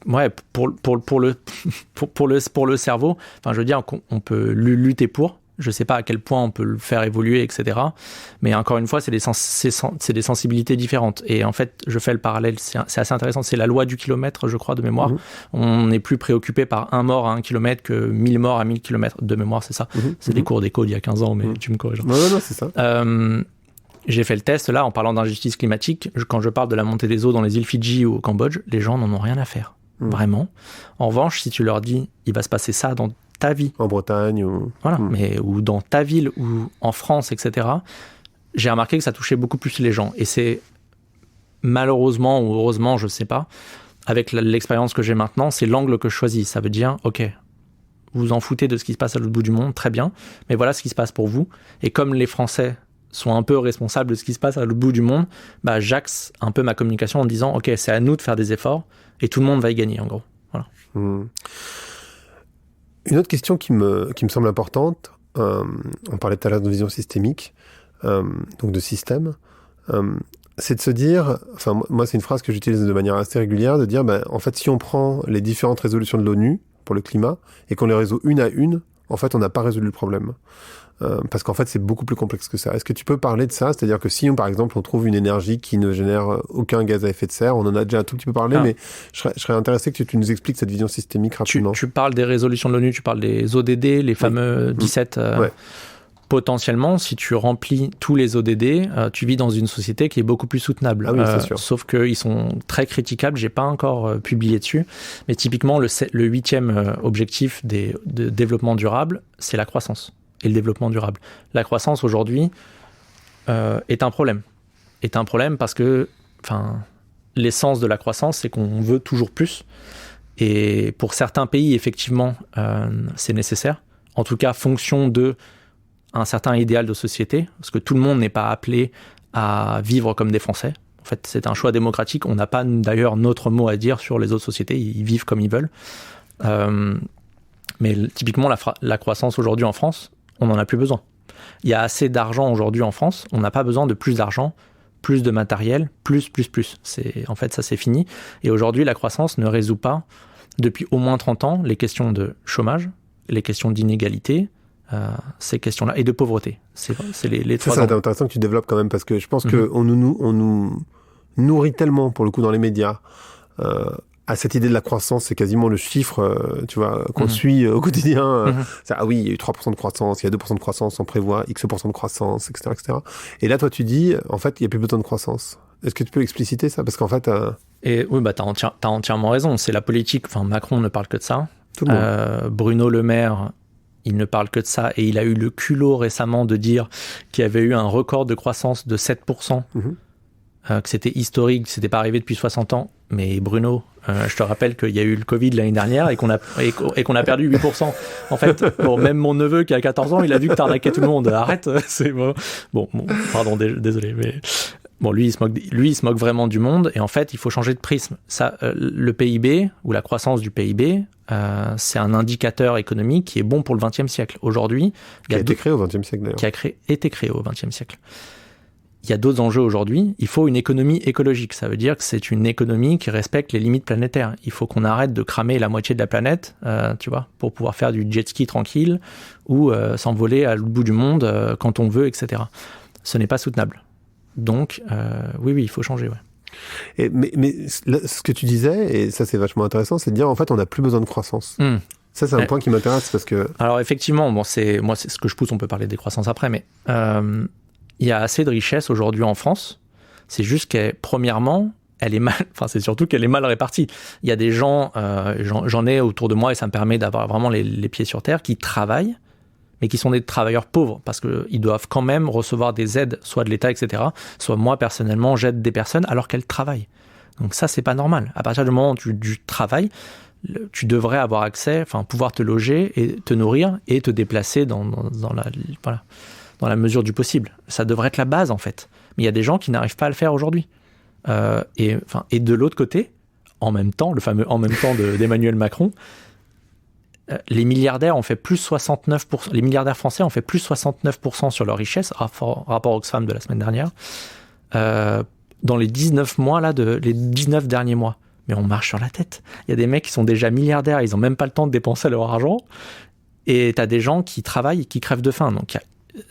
Ouais, pour le cerveau, enfin, je veux dire qu'on peut lutter pour. Je sais pas à quel point on peut le faire évoluer, etc. Mais encore une fois, c'est des sensibilités différentes. Et en fait, je fais le parallèle, c'est assez intéressant. C'est la loi du kilomètre, je crois, de mémoire. On est plus préoccupé par 1 mort à 1 kilomètre que 1000 morts à 1000 kilomètres. De mémoire, c'est ça. C'est des cours d'éco d'il y a 15 ans, mais tu me corriges. Non, c'est ça. J'ai fait le test, là, en parlant d'injustice climatique. Quand je parle de la montée des eaux dans les îles Fidji ou au Cambodge, les gens n'en ont rien à faire. Vraiment. En revanche, si tu leur dis, il va se passer ça dans ta vie. En Bretagne ou... Voilà, ou dans ta ville, ou en France, etc. J'ai remarqué que ça touchait beaucoup plus les gens. Et c'est malheureusement ou heureusement, je ne sais pas, avec l'expérience que j'ai maintenant, c'est l'angle que je choisis. Ça veut dire, ok, vous vous en foutez de ce qui se passe à l'autre bout du monde, très bien, mais voilà ce qui se passe pour vous. Et comme les Français sont un peu responsables de ce qui se passe à l'autre bout du monde, bah, j'axe un peu ma communication en disant, ok, c'est à nous de faire des efforts, et tout le monde va y gagner, en gros. Voilà. Une autre question qui me semble importante, on parlait tout à l'heure de vision systémique, donc de système, c'est de se dire, enfin moi c'est une phrase que j'utilise de manière assez régulière, de dire, en fait si on prend les différentes résolutions de l'ONU pour le climat et qu'on les résout une à une, en fait on n'a pas résolu le problème. Parce qu'en fait c'est beaucoup plus complexe que ça. Est-ce que tu peux parler de ça? C'est-à-dire que si par exemple on trouve une énergie qui ne génère aucun gaz à effet de serre, on en a déjà un tout petit peu parlé, mais je serais intéressé que tu nous expliques cette vision systémique rapidement. Tu parles des résolutions de l'ONU, tu parles des ODD, les fameux 17... Potentiellement, si tu remplis tous les ODD, tu vis dans une société qui est beaucoup plus soutenable. Ah oui, c'est sûr. Sauf qu'ils sont très critiquables, j'ai pas encore publié dessus, mais typiquement le 8e objectif de développement durable, c'est la croissance et le développement durable. La croissance aujourd'hui est un problème. Est un problème parce que l'essence de la croissance, c'est qu'on veut toujours plus. Et pour certains pays, effectivement, c'est nécessaire. En tout cas, fonction de un certain idéal de société, parce que tout le monde n'est pas appelé à vivre comme des Français. En fait, c'est un choix démocratique. On n'a pas d'ailleurs notre mot à dire sur les autres sociétés. Ils vivent comme ils veulent. Mais typiquement, la croissance aujourd'hui en France, on n'en a plus besoin. Il y a assez d'argent aujourd'hui en France. On n'a pas besoin de plus d'argent, plus de matériel, plus. En fait, ça, c'est fini. Et aujourd'hui, la croissance ne résout pas, depuis au moins 30 ans, les questions de chômage, les questions d'inégalité, ces questions-là, et de pauvreté. C'est les trois. Ça, c'est intéressant que tu développes quand même, parce que je pense qu'on nous nourrit tellement, pour le coup, dans les médias, à cette idée de la croissance. C'est quasiment le chiffre, tu vois, qu'on suit au quotidien. Ah oui, il y a eu 3% de croissance, il y a 2% de croissance, on prévoit X% de croissance, etc., etc. Et là, toi, tu dis, en fait, il n'y a plus besoin de croissance. Est-ce que tu peux expliciter ça? Parce qu'en fait... Et oui, t'as entièrement raison. C'est la politique. Enfin, Macron ne parle que de ça. Bruno Le Maire, il ne parle que de ça, et il a eu le culot récemment de dire qu'il y avait eu un record de croissance de 7%, que c'était historique, que c'était pas arrivé depuis 60 ans. Mais Bruno, je te rappelle qu'il y a eu le Covid l'année dernière et qu'on a perdu 8%. En fait, même mon neveu qui a 14 ans, il a vu que t'arnaquais tout le monde. Arrête, c'est bon. Bon, pardon, désolé, mais... Bon, lui, il se moque vraiment du monde, et en fait, il faut changer de prisme. Ça, le PIB, ou la croissance du PIB, c'est un indicateur économique qui est bon pour le XXe siècle. Aujourd'hui... Qui a été créé au XXe siècle, d'ailleurs. Qui a été créé au XXe siècle. Il y a d'autres enjeux aujourd'hui. Il faut une économie écologique. Ça veut dire que c'est une économie qui respecte les limites planétaires. Il faut qu'on arrête de cramer la moitié de la planète, tu vois, pour pouvoir faire du jet ski tranquille, ou s'envoler à l'autre bout du monde quand on veut, etc. Ce n'est pas soutenable. Donc, oui, il faut changer, ouais. Mais là, ce que tu disais, et ça c'est vachement intéressant, c'est de dire en fait on n'a plus besoin de croissance. Ça c'est un point qui m'intéresse parce que... Alors effectivement, c'est ce que je pousse, on peut parler des croissances après, mais il y a assez de richesse aujourd'hui en France. C'est juste premièrement, elle est mal, c'est surtout qu'elle est mal répartie. Il y a des gens, j'en ai autour de moi, et ça me permet d'avoir vraiment les pieds sur terre, qui travaillent, mais qui sont des travailleurs pauvres, parce qu'ils doivent quand même recevoir des aides, soit de l'État, etc., soit moi, personnellement, j'aide des personnes alors qu'elles travaillent. Donc ça, c'est pas normal. À partir du moment où tu travailles, tu devrais avoir accès, pouvoir te loger et te nourrir et te déplacer dans la mesure du possible. Ça devrait être la base, en fait. Mais il y a des gens qui n'arrivent pas à le faire aujourd'hui. Et de l'autre côté, en même temps, le fameux en même temps d'Emmanuel Macron, les milliardaires ont fait plus 69%, les milliardaires français ont fait plus 69% sur leur richesse, rapport Oxfam de la semaine dernière, dans les 19 mois, les 19 derniers mois. Mais on marche sur la tête. Il y a des mecs qui sont déjà milliardaires, ils n'ont même pas le temps de dépenser leur argent. Et tu as des gens qui travaillent et qui crèvent de faim. Donc,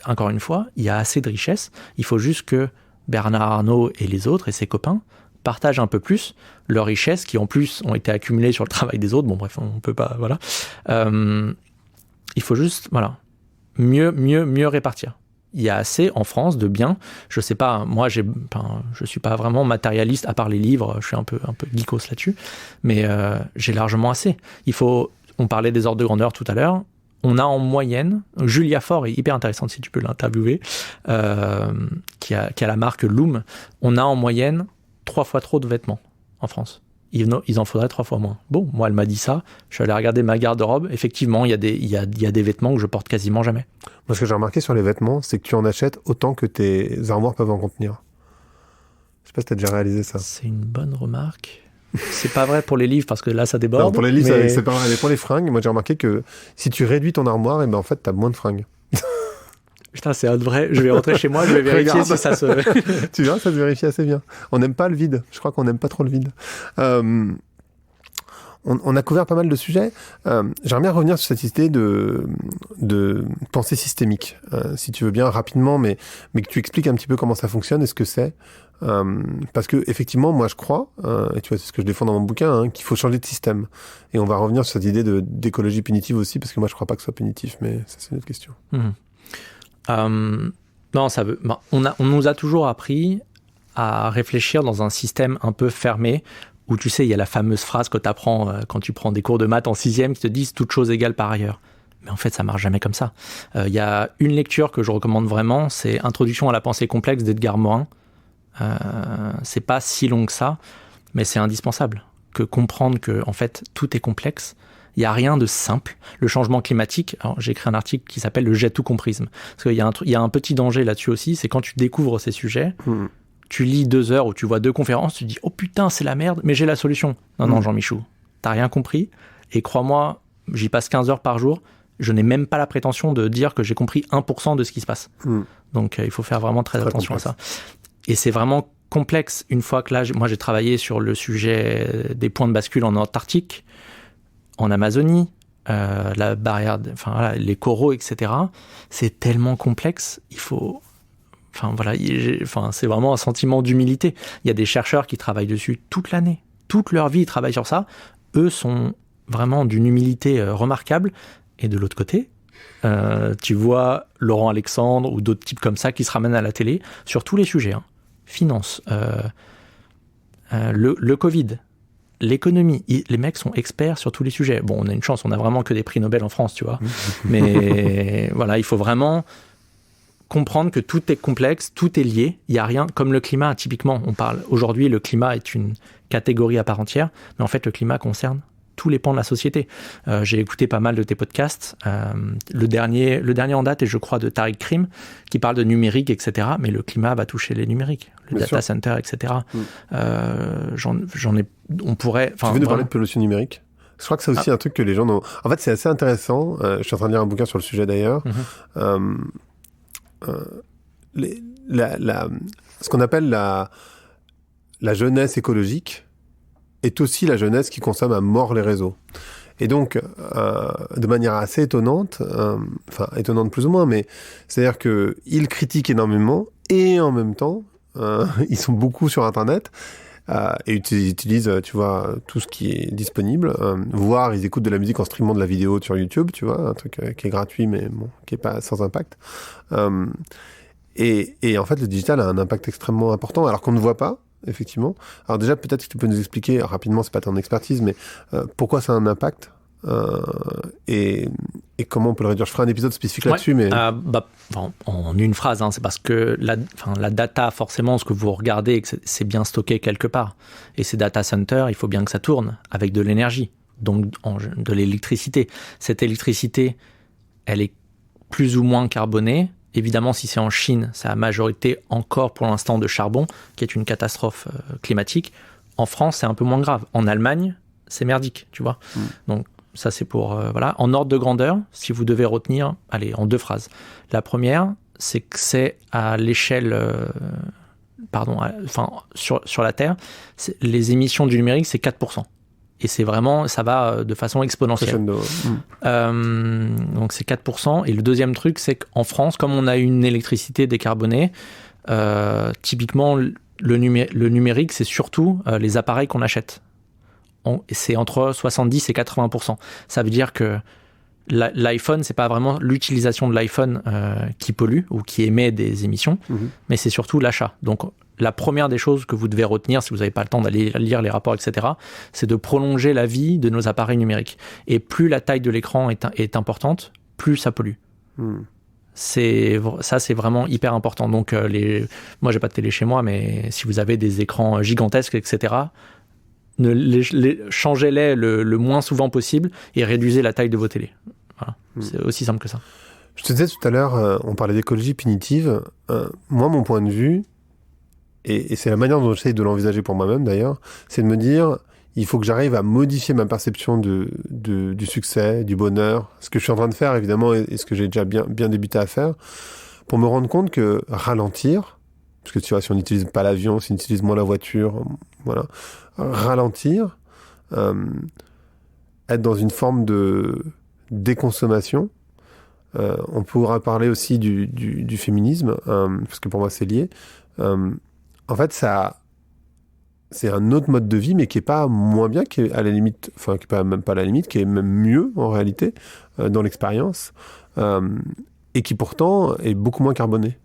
encore une fois, il y a assez de richesse. Il faut juste que Bernard Arnault et les autres et ses copains partagent un peu plus leurs richesses qui, en plus, ont été accumulées sur le travail des autres. Bon, bref, on peut pas... Voilà. Il faut juste, mieux répartir. Il y a assez en France de biens. Je sais pas, moi, je suis pas vraiment matérialiste, à part les livres, je suis un peu geekos là-dessus, mais j'ai largement assez. On parlait des ordres de grandeur tout à l'heure. On a en moyenne, Julia Faure est hyper intéressante si tu peux l'interviewer, qui a la marque Loom. On a en moyenne 3 fois trop de vêtements en France. Il en faudrait 3 fois moins. Bon, moi, elle m'a dit ça. Je suis allé regarder ma garde-robe. Effectivement, il y a des vêtements que je porte quasiment jamais. Moi, ce que j'ai remarqué sur les vêtements, c'est que tu en achètes autant que tes armoires peuvent en contenir. Je sais pas si tu as déjà réalisé ça. C'est une bonne remarque. C'est pas vrai pour les livres parce que là ça déborde. Non, pour les livres, c'est pas vrai. Mais pour les fringues, moi j'ai remarqué que si tu réduis ton armoire, en fait t'as moins de fringues. Putain, c'est vrai. Je vais rentrer chez moi, je vais vérifier si ça se. Tu vois, ça se vérifie assez bien. On n'aime pas le vide. Je crois qu'on n'aime pas trop le vide. On a couvert pas mal de sujets. J'aimerais bien revenir sur cette idée de pensée systémique, si tu veux bien, rapidement, mais que tu expliques un petit peu comment ça fonctionne et ce que c'est. Parce que effectivement, moi je crois, et tu vois, c'est ce que je défends dans mon bouquin, qu'il faut changer de système. Et on va revenir sur cette idée d'écologie punitive aussi, parce que moi je crois pas que ce soit punitif, mais ça c'est une autre question. Non, on nous a toujours appris à réfléchir dans un système un peu fermé, où tu sais, il y a la fameuse phrase que tu apprends quand tu prends des cours de maths en 6e qui te disent « toute chose égale par ailleurs ». Mais en fait, ça marche jamais comme ça. Il y a une lecture que je recommande vraiment, c'est « Introduction à la pensée complexe » d'Edgar Morin. C'est pas si long que ça, mais c'est indispensable que comprendre que en fait tout est complexe. Il y a rien de simple. Le changement climatique. Alors, j'ai écrit un article qui s'appelle le jet tout comprisme. Parce qu'il y a un petit danger là-dessus aussi, c'est quand tu découvres ces sujets. Tu lis 2 heures ou tu vois 2 conférences, tu te dis « Oh putain, c'est la merde, mais j'ai la solution ». Non, Jean-Michou, t'as rien compris. Et crois-moi, j'y passe 15 heures par jour. Je n'ai même pas la prétention de dire que j'ai compris 1% de ce qui se passe. Donc, il faut faire vraiment très attention à ça. Et c'est vraiment complexe. Une fois que là, moi, j'ai travaillé sur le sujet des points de bascule en Antarctique, en Amazonie, la barrière, les coraux, etc. C'est tellement complexe. Il faut... c'est vraiment un sentiment d'humilité. Il y a des chercheurs qui travaillent dessus toute l'année. Toute leur vie, ils travaillent sur ça. Eux sont vraiment d'une humilité remarquable. Et de l'autre côté, tu vois Laurent Alexandre ou d'autres types comme ça qui se ramènent à la télé sur tous les sujets. Finance, le Covid, l'économie. Les mecs sont experts sur tous les sujets. Bon, on a une chance, on a vraiment que des prix Nobel en France, tu vois. Mais voilà, il faut vraiment... comprendre que tout est complexe, tout est lié. Il n'y a rien, comme le climat, typiquement, on parle. Aujourd'hui, le climat est une catégorie à part entière, mais en fait, le climat concerne tous les pans de la société. J'ai écouté pas mal de tes podcasts. Le dernier en date est, je crois, de Tariq Krim, qui parle de numérique, etc. Mais le climat va toucher les numériques, le data center, etc. On pourrait... Tu veux nous parler de pollution numérique ? Je crois que c'est aussi un truc que les gens ont... En fait, c'est assez intéressant. Je suis en train de lire un bouquin sur le sujet, d'ailleurs. Ce qu'on appelle la jeunesse écologique est aussi la jeunesse qui consomme à mort les réseaux. Et donc, de manière assez étonnante, étonnante plus ou moins, mais c'est-à-dire qu'ils critiquent énormément et en même temps, ils sont beaucoup sur Internet et ils utilisent, tu vois, tout ce qui est disponible, voire ils écoutent de la musique en streamant de la vidéo sur YouTube, tu vois, un truc qui est gratuit mais bon, qui est pas sans impact. Et en fait, le digital a un impact extrêmement important, alors qu'on ne voit pas, effectivement. Alors déjà, peut-être que tu peux nous expliquer, rapidement, c'est pas ton expertise, mais pourquoi ça a un impact et comment on peut le réduire. Je ferai un épisode spécifique là-dessus, mais... en une phrase, c'est parce que la data, forcément, ce que vous regardez, c'est bien stocké quelque part. Et ces data centers, il faut bien que ça tourne avec de l'énergie, donc de l'électricité. Cette électricité, elle est plus ou moins carbonée. Évidemment, si c'est en Chine, c'est à majorité encore pour l'instant de charbon, qui est une catastrophe climatique. En France, c'est un peu moins grave. En Allemagne, c'est merdique, tu vois. Donc, ça, c'est pour... voilà. En ordre de grandeur, si vous devez retenir, allez, en 2 phrases. La première, c'est que c'est à l'échelle... sur la Terre, les émissions du numérique, c'est 4%. Et c'est vraiment... Ça va de façon exponentielle. Donc, c'est 4%. Et le deuxième truc, c'est qu'en France, comme on a une électricité décarbonée, typiquement, le numérique, c'est surtout les appareils qu'on achète. C'est entre 70 et 80%. Ça veut dire que l'iPhone, c'est pas vraiment l'utilisation de l'iPhone qui pollue ou qui émet des émissions, mais c'est surtout l'achat. Donc, la première des choses que vous devez retenir, si vous n'avez pas le temps d'aller lire les rapports, etc., c'est de prolonger la vie de nos appareils numériques. Et plus la taille de l'écran est importante, plus ça pollue. Ça, c'est vraiment hyper important. Donc, moi, j'ai pas de télé chez moi, mais si vous avez des écrans gigantesques, etc., changez-les le moins souvent possible et réduisez la taille de vos télés. Voilà. C'est aussi simple que ça. Je te disais tout à l'heure, on parlait d'écologie punitive. Moi, mon point de vue, et c'est la manière dont j'essaie de l'envisager pour moi-même d'ailleurs, c'est de me dire, il faut que j'arrive à modifier ma perception du succès, du bonheur, ce que je suis en train de faire évidemment, et ce que j'ai déjà bien débuté à faire, pour me rendre compte que ralentir, parce que tu vois, si on n'utilise pas l'avion, si on utilise moins la voiture, voilà, ralentir, être dans une forme de déconsommation. On pourra parler aussi du féminisme, parce que pour moi c'est lié. En fait, c'est un autre mode de vie, mais qui est pas moins bien, qui est à la limite, enfin qui est pas même pas à la limite, qui est même mieux en réalité dans l'expérience, et qui pourtant est beaucoup moins carboné.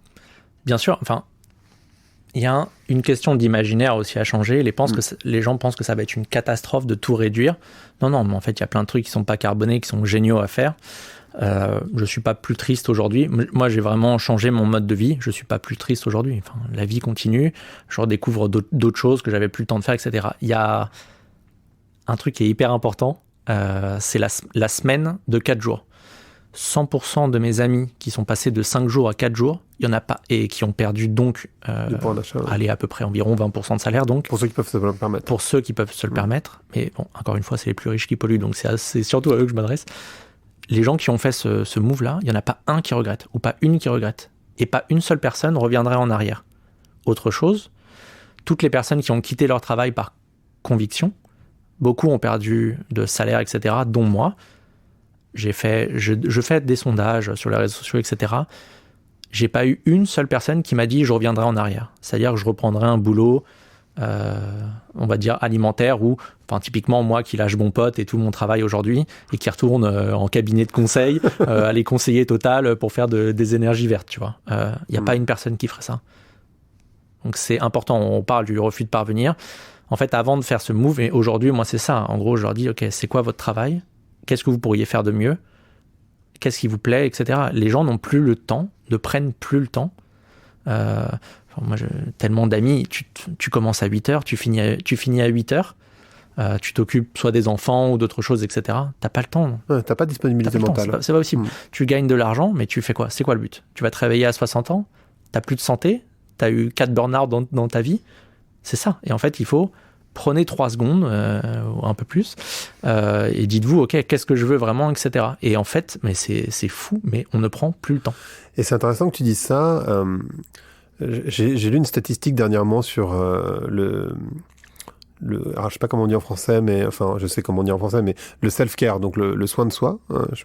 Bien sûr, enfin. Il y a une question d'imaginaire aussi à changer. Les gens pensent que ça va être une catastrophe de tout réduire. Non, mais en fait, il y a plein de trucs qui sont pas carbonés, qui sont géniaux à faire. Je suis pas plus triste aujourd'hui. Moi, j'ai vraiment changé mon mode de vie. Je suis pas plus triste aujourd'hui. Enfin, la vie continue. Je redécouvre d'autres choses que j'avais plus le temps de faire, etc. Il y a un truc qui est hyper important. C'est la semaine de 4 jours. 100% de mes amis qui sont passés de 5 jours à 4 jours, il n'y en a pas, et qui ont perdu donc allez, à peu près environ 20% de salaire. Donc, pour ceux qui peuvent se le permettre. Pour ceux qui peuvent se le permettre. Mais bon, encore une fois, c'est les plus riches qui polluent, donc c'est surtout à eux que je m'adresse. Les gens qui ont fait ce move-là, il n'y en a pas un qui regrette, ou pas une qui regrette. Et pas une seule personne reviendrait en arrière. Autre chose, toutes les personnes qui ont quitté leur travail par conviction, beaucoup ont perdu de salaire, etc., dont moi. Je fais des sondages sur les réseaux sociaux, etc. J'ai pas eu une seule personne qui m'a dit je reviendrai en arrière. C'est-à-dire que je reprendrai un boulot, on va dire alimentaire, ou enfin typiquement moi qui lâche mon pote et tout mon travail aujourd'hui et qui retourne en cabinet de conseil, aller conseiller Total pour faire des énergies vertes, tu vois. Y a pas une personne qui ferait ça. Donc c'est important. On parle du refus de parvenir. En fait, avant de faire ce move, et aujourd'hui, moi c'est ça. En gros, je leur dis ok, c'est quoi votre travail ? Qu'est-ce que vous pourriez faire de mieux ? Qu'est-ce qui vous plaît, etc. Les gens n'ont plus le temps, ne prennent plus le temps. Moi, tellement d'amis, tu commences à 8h, tu finis à 8h, tu t'occupes soit des enfants ou d'autres choses, etc. T'as pas le temps. T'as pas de disponibilité mentale. C'est pas possible. Tu gagnes de l'argent, mais tu fais quoi ? C'est quoi le but ? Tu vas te réveiller à 60 ans, t'as plus de santé, t'as eu 4 burn-out dans ta vie. C'est ça. Et en fait, il faut... Prenez 3 secondes, ou un peu plus, et dites-vous, ok, qu'est-ce que je veux vraiment, etc. Et en fait, mais c'est fou, mais on ne prend plus le temps. Et c'est intéressant que tu dises ça. J'ai lu une statistique dernièrement sur alors je sais pas comment on dit en français, mais enfin je sais comment on dit en français, mais le self-care, donc le soin de soi,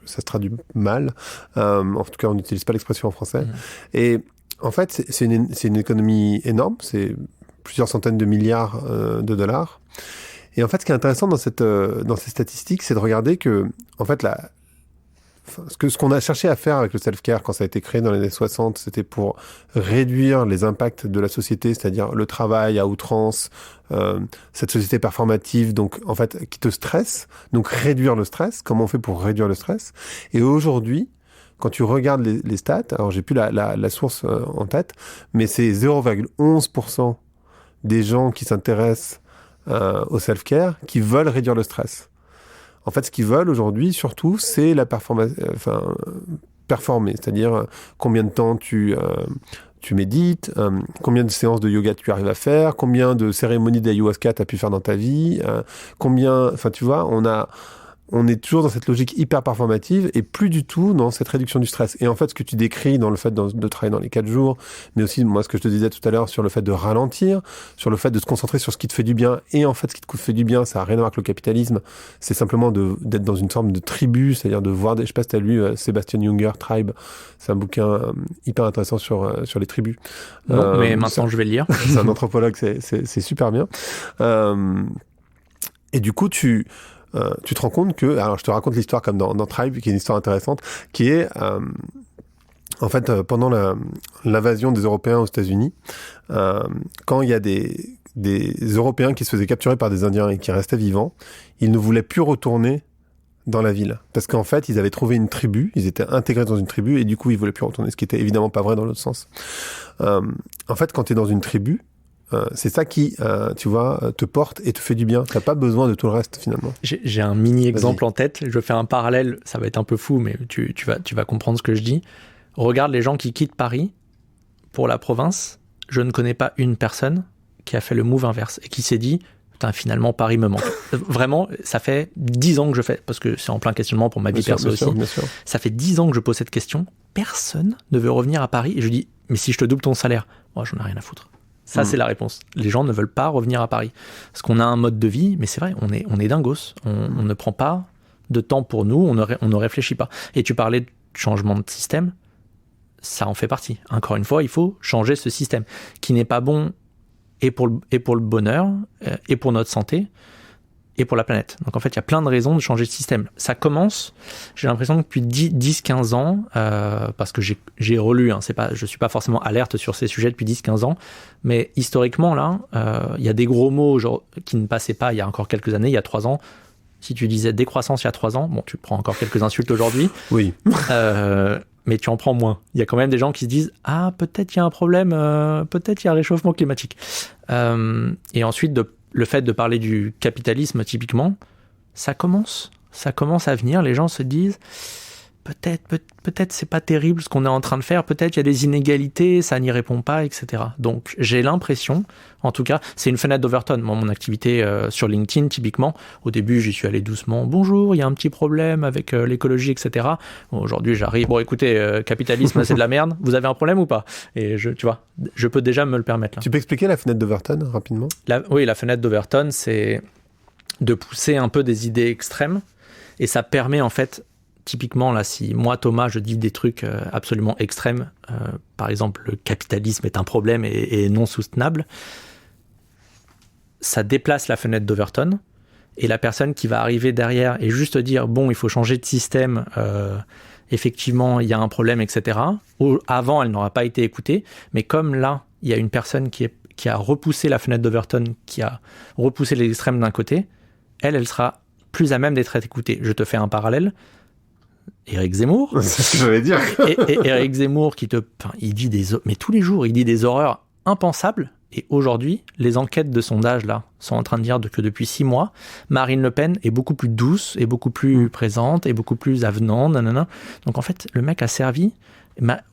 ça se traduit mal. En tout cas, on n'utilise pas l'expression en français. Et en fait, c'est une économie énorme. C'est plusieurs centaines de milliards de dollars. Et en fait, ce qui est intéressant dans ces statistiques, c'est de regarder que, en fait, ce qu'on a cherché à faire avec le self-care quand ça a été créé dans les années 60, c'était pour réduire les impacts de la société, c'est-à-dire le travail à outrance, cette société performative, donc en fait, qui te stresse, donc réduire le stress. Comment on fait pour réduire le stress ? Et aujourd'hui, quand tu regardes les stats, alors j'ai plus la source en tête, mais c'est 0,11% des gens qui s'intéressent au self-care qui veulent réduire le stress. En fait, ce qu'ils veulent aujourd'hui, surtout, c'est la performer, c'est-à-dire combien de temps tu tu médites, combien de séances de yoga tu arrives à faire, combien de cérémonies d'ayahuasca tu as pu faire dans ta vie, enfin tu vois, on est toujours dans cette logique hyper performative et plus du tout dans cette réduction du stress. Et en fait, ce que tu décris dans le fait de travailler dans les 4 jours, mais aussi, moi, ce que je te disais tout à l'heure sur le fait de ralentir, sur le fait de se concentrer sur ce qui te fait du bien. Et en fait, ce qui te fait du bien, ça n'a rien à voir avec le capitalisme. C'est simplement d'être dans une forme de tribu, c'est-à-dire de voir je sais pas si tu as lu Sebastian Junger, Tribe. C'est un bouquin hyper intéressant sur les tribus. Non, mais maintenant, je vais le lire. C'est un anthropologue, c'est super bien. Et du coup, tu te rends compte que, alors je te raconte l'histoire comme dans Tribe, qui est une histoire intéressante, qui est en fait pendant l'invasion des Européens aux États-Unis, quand il y a des Européens qui se faisaient capturer par des Indiens et qui restaient vivants, ils ne voulaient plus retourner dans la ville, parce qu'en fait ils avaient trouvé une tribu, ils étaient intégrés dans une tribu et du coup ils voulaient plus retourner, ce qui était évidemment pas vrai dans l'autre sens. En fait, quand tu es dans une tribu, c'est ça qui, tu vois, te porte et te fait du bien. T'as pas besoin de tout le reste, finalement. J'ai un mini exemple en tête. Je fais un parallèle. Ça va être un peu fou, mais tu vas comprendre ce que je dis. Regarde les gens qui quittent Paris pour la province. Je ne connais pas une personne qui a fait le move inverse et qui s'est dit putain, finalement, Paris me manque. Vraiment, ça fait 10 ans que je fais, parce que c'est en plein questionnement pour ma vie perso aussi. Bien sûr. Ça fait 10 ans que je pose cette question. Personne ne veut revenir à Paris. Et je dis, mais si je te double ton salaire, moi, j'en ai rien à foutre. Ça, c'est la réponse. Les gens ne veulent pas revenir à Paris. Parce qu'on a un mode de vie, mais c'est vrai, on est dingos. On ne prend pas de temps pour nous, on ne réfléchit pas. Et tu parlais de changement de système, ça en fait partie. Encore une fois, il faut changer ce système, qui n'est pas bon et pour le bonheur, et pour notre santé, et pour la planète. Donc en fait, il y a plein de raisons de changer de système. Ça commence, j'ai l'impression que depuis 10-15 ans, parce que j'ai relu, hein, je suis pas forcément alerte sur ces sujets depuis 10-15 ans, mais historiquement, là, il y a des gros mots genre, qui ne passaient pas il y a encore quelques années, il y a 3 ans. Si tu disais décroissance il y a 3 ans, bon, tu prends encore quelques insultes aujourd'hui. Oui. Mais tu en prends moins. Il y a quand même des gens qui se disent « Ah, peut-être il y a un problème, peut-être il y a un réchauffement climatique. » Et ensuite, le fait de parler du capitalisme, typiquement, ça commence à venir. Les gens se disent peut-être c'est pas terrible ce qu'on est en train de faire, peut-être il y a des inégalités, ça n'y répond pas, etc. Donc j'ai l'impression, en tout cas, c'est une fenêtre d'Overton. Moi, mon activité sur LinkedIn, typiquement, au début j'y suis allé doucement, bonjour, il y a un petit problème avec l'écologie, etc. Bon, aujourd'hui j'arrive, bon écoutez, capitalisme c'est de la merde, vous avez un problème ou pas? Et tu vois, je peux déjà me le permettre là. Tu peux expliquer la fenêtre d'Overton rapidement? Oui, la fenêtre d'Overton, c'est de pousser un peu des idées extrêmes, et ça permet en fait, typiquement, là, si moi, Thomas, je dis des trucs absolument extrêmes, par exemple, le capitalisme est un problème et non soutenable, ça déplace la fenêtre d'Overton, et la personne qui va arriver derrière et juste dire, bon, il faut changer de système, effectivement, il y a un problème, etc. Ou avant, elle n'aura pas été écoutée, mais comme là, il y a une personne qui a repoussé la fenêtre d'Overton, qui a repoussé les extrêmes d'un côté, elle sera plus à même d'être écoutée. Je te fais un parallèle. Éric Zemmour. C'est ce que j'allais dire. et Éric Zemmour il dit mais tous les jours, il dit des horreurs impensables. Et aujourd'hui, les enquêtes de sondage là sont en train de dire que depuis 6 mois, Marine Le Pen est beaucoup plus douce et beaucoup plus présente et beaucoup plus avenante. Nanana. Donc en fait, le mec a servi.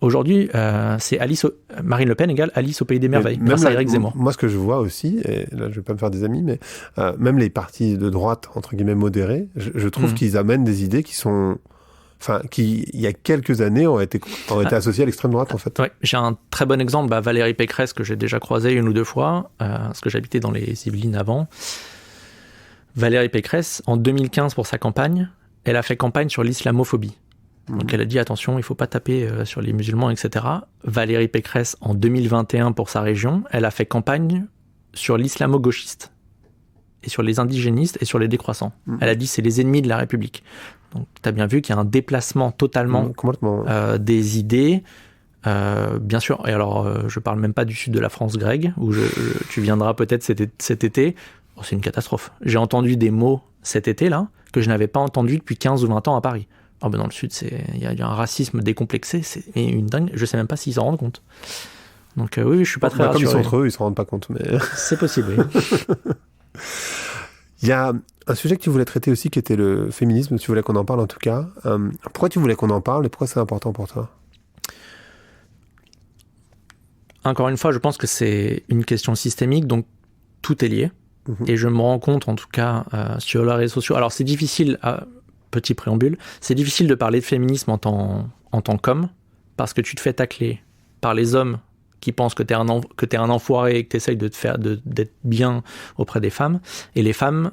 Aujourd'hui, c'est Marine Le Pen égale Alice au pays des merveilles. Grâce à Éric Zemmour. Moi, ce que je vois aussi, et là, je vais pas me faire des amis, mais même les partis de droite entre guillemets modérés, je trouve qu'ils amènent des idées qui sont qui, il y a quelques années, ont été associés à l'extrême droite, en fait. Ouais, j'ai un très bon exemple, Valérie Pécresse, que j'ai déjà croisé 1 ou 2 fois, parce que j'habitais dans les Yvelines avant. Valérie Pécresse, en 2015, pour sa campagne, elle a fait campagne sur l'islamophobie. Donc elle a dit, attention, il faut pas taper sur les musulmans, etc. Valérie Pécresse, en 2021, pour sa région, elle a fait campagne sur l'islamo-gauchiste, et sur les indigénistes, et sur les décroissants. Elle a dit, c'est les ennemis de la République. Donc, tu as bien vu qu'il y a un déplacement totalement des idées. Bien sûr, et alors, je parle même pas du sud de la France, Greg, où tu viendras peut-être cet été. Oh, c'est une catastrophe. J'ai entendu des mots cet été-là que je n'avais pas entendu depuis 15 ou 20 ans à Paris. Oh, ben dans le sud, il y a un racisme décomplexé, c'est une dingue. Je sais même pas s'ils s'en rendent compte. Donc oui, je suis pas très rassuré. Comme ils sont entre eux, ils se rendent pas compte. Mais... C'est possible, oui. Il y a un sujet que tu voulais traiter aussi, qui était le féminisme. Tu voulais qu'on en parle, en tout cas. Pourquoi tu voulais qu'on en parle et pourquoi c'est important pour toi? encore une fois, je pense que c'est une question systémique, donc tout est lié. Et je me rends compte, en tout cas, sur les réseaux sociaux. Alors, c'est difficile, petit préambule, c'est difficile de parler de féminisme en tant qu'homme, parce que tu te fais tacler par les hommes qui pensent que t'es un enfoiré et que t'essayes d'être bien auprès des femmes. Et les femmes,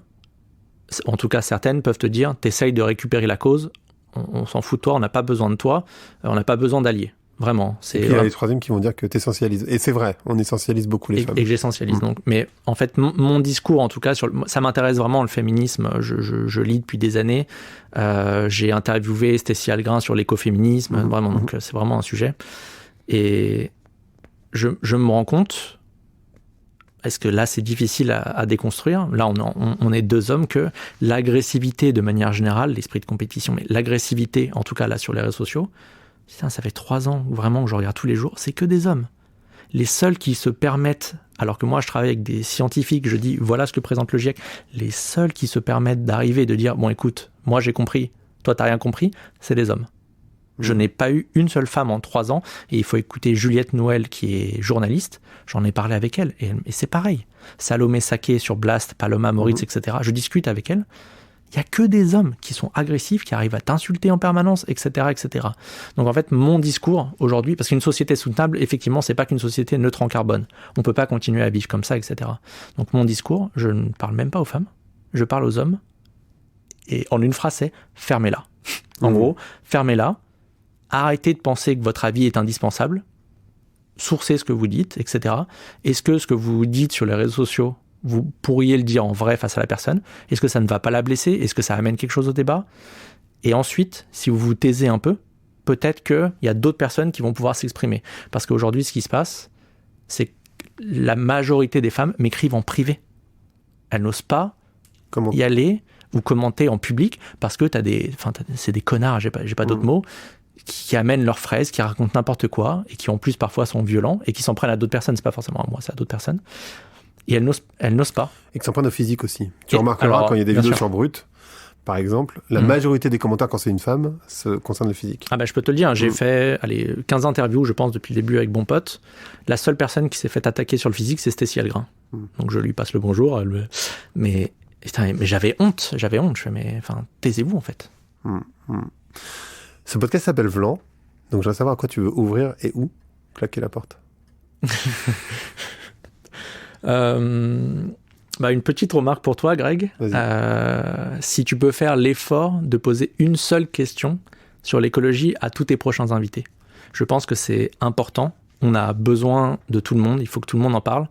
en tout cas certaines, peuvent te dire, t'essayes de récupérer la cause, on s'en fout de toi, on n'a pas besoin de toi, on n'a pas besoin d'alliés. Vraiment. Et puis il y a les troisièmes qui vont dire que t'essentialises. Et c'est vrai, on essentialise beaucoup les femmes. Et que j'essentialise. Donc. Mais en fait, mon discours, en tout cas, ça m'intéresse vraiment, le féminisme. Je lis depuis des années. J'ai interviewé Stécie Algrin sur l'écoféminisme. Vraiment, donc c'est vraiment un sujet. Et je me rends compte, est-ce que là, c'est difficile à déconstruire? Là, on est deux hommes, que l'agressivité, de manière générale, l'esprit de compétition, mais l'agressivité, en tout cas là, sur les réseaux sociaux, putain, ça fait 3 ans vraiment que je regarde tous les jours, c'est que des hommes. Les seuls qui se permettent, alors que moi je travaille avec des scientifiques, je dis voilà ce que présente le GIEC, les seuls qui se permettent d'arriver et de dire bon écoute, moi j'ai compris, toi t'as rien compris, c'est des hommes. Je n'ai pas eu une seule femme en 3 ans, et il faut écouter Juliette Noël qui est journaliste, j'en ai parlé avec elle, et c'est pareil. Salomé Saké sur Blast, Paloma Moritz, etc. Je discute avec elle. Il n'y a que des hommes qui sont agressifs, qui arrivent à t'insulter en permanence, etc., etc. Donc en fait, mon discours aujourd'hui, parce qu'une société soutenable, effectivement, c'est pas qu'une société neutre en carbone. On peut pas continuer à vivre comme ça, etc. Donc mon discours, je ne parle même pas aux femmes, je parle aux hommes. Et en une phrase, c'est fermez-la. En gros, fermez-la. Arrêtez de penser que votre avis est indispensable. Sourcez ce que vous dites, etc. Est-ce que ce que vous dites sur les réseaux sociaux, vous pourriez le dire en vrai face à la personne? Est-ce que ça ne va pas la blesser? Est-ce que ça amène quelque chose au débat? Et ensuite, si vous vous taisez un peu, peut-être qu'il y a d'autres personnes qui vont pouvoir s'exprimer. Parce qu'aujourd'hui, ce qui se passe, c'est que la majorité des femmes m'écrivent en privé. Elles n'osent pas y aller ou commenter en public parce que c'est des connards, j'ai pas d'autres mots, qui amènent leurs fraises, qui racontent n'importe quoi et qui en plus parfois sont violents et qui s'en prennent à d'autres personnes. C'est pas forcément à moi, c'est à d'autres personnes. Et elles n'osent pas. Et que s'en prennent au physique aussi. Tu remarqueras quand il y a des vidéos sur Brut, par exemple, la majorité des commentaires quand c'est une femme concernent le physique. Ah bah je peux te le dire, j'ai fait 15 interviews, je pense, depuis le début avec Bon Pote. La seule personne qui s'est fait attaquer sur le physique, c'est Stécie Algrin. Donc je lui passe le bonjour. Mais j'avais honte. Je fais, taisez-vous en fait. Ce podcast s'appelle Vlan. Donc je voudrais savoir à quoi tu veux ouvrir et où claquer la porte. Une petite remarque pour toi, Greg. Si tu peux faire l'effort de poser une seule question sur l'écologie à tous tes prochains invités. Je pense que c'est important. On a besoin de tout le monde. Il faut que tout le monde en parle.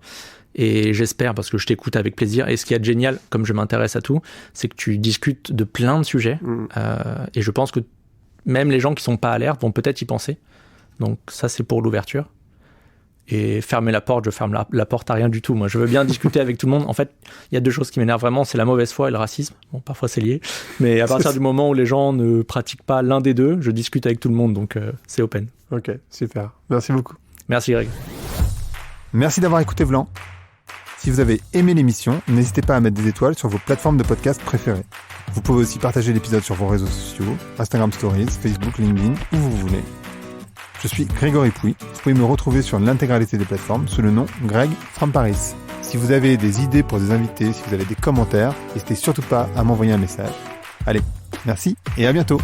Et j'espère, parce que je t'écoute avec plaisir. Et ce qui est génial, comme je m'intéresse à tout, c'est que tu discutes de plein de sujets. Et je pense que même les gens qui sont pas alertes vont peut-être y penser. Donc ça, c'est pour l'ouverture. Et fermer la porte, je ferme la porte à rien du tout. Moi, je veux bien discuter avec tout le monde. En fait, il y a 2 choses qui m'énervent vraiment, c'est la mauvaise foi et le racisme. Bon, parfois c'est lié. Mais à partir du moment où les gens ne pratiquent pas l'un des deux, je discute avec tout le monde. Donc c'est open. Ok, super. Merci beaucoup. Merci Greg. Merci d'avoir écouté Vlan. Si vous avez aimé l'émission, n'hésitez pas à mettre des étoiles sur vos plateformes de podcast préférées. Vous pouvez aussi partager l'épisode sur vos réseaux sociaux, Instagram Stories, Facebook, LinkedIn, où vous voulez. Je suis Grégory Pouy. Vous pouvez me retrouver sur l'intégralité des plateformes sous le nom Greg from Paris. Si vous avez des idées pour des invités, si vous avez des commentaires, n'hésitez surtout pas à m'envoyer un message. Allez, merci et à bientôt.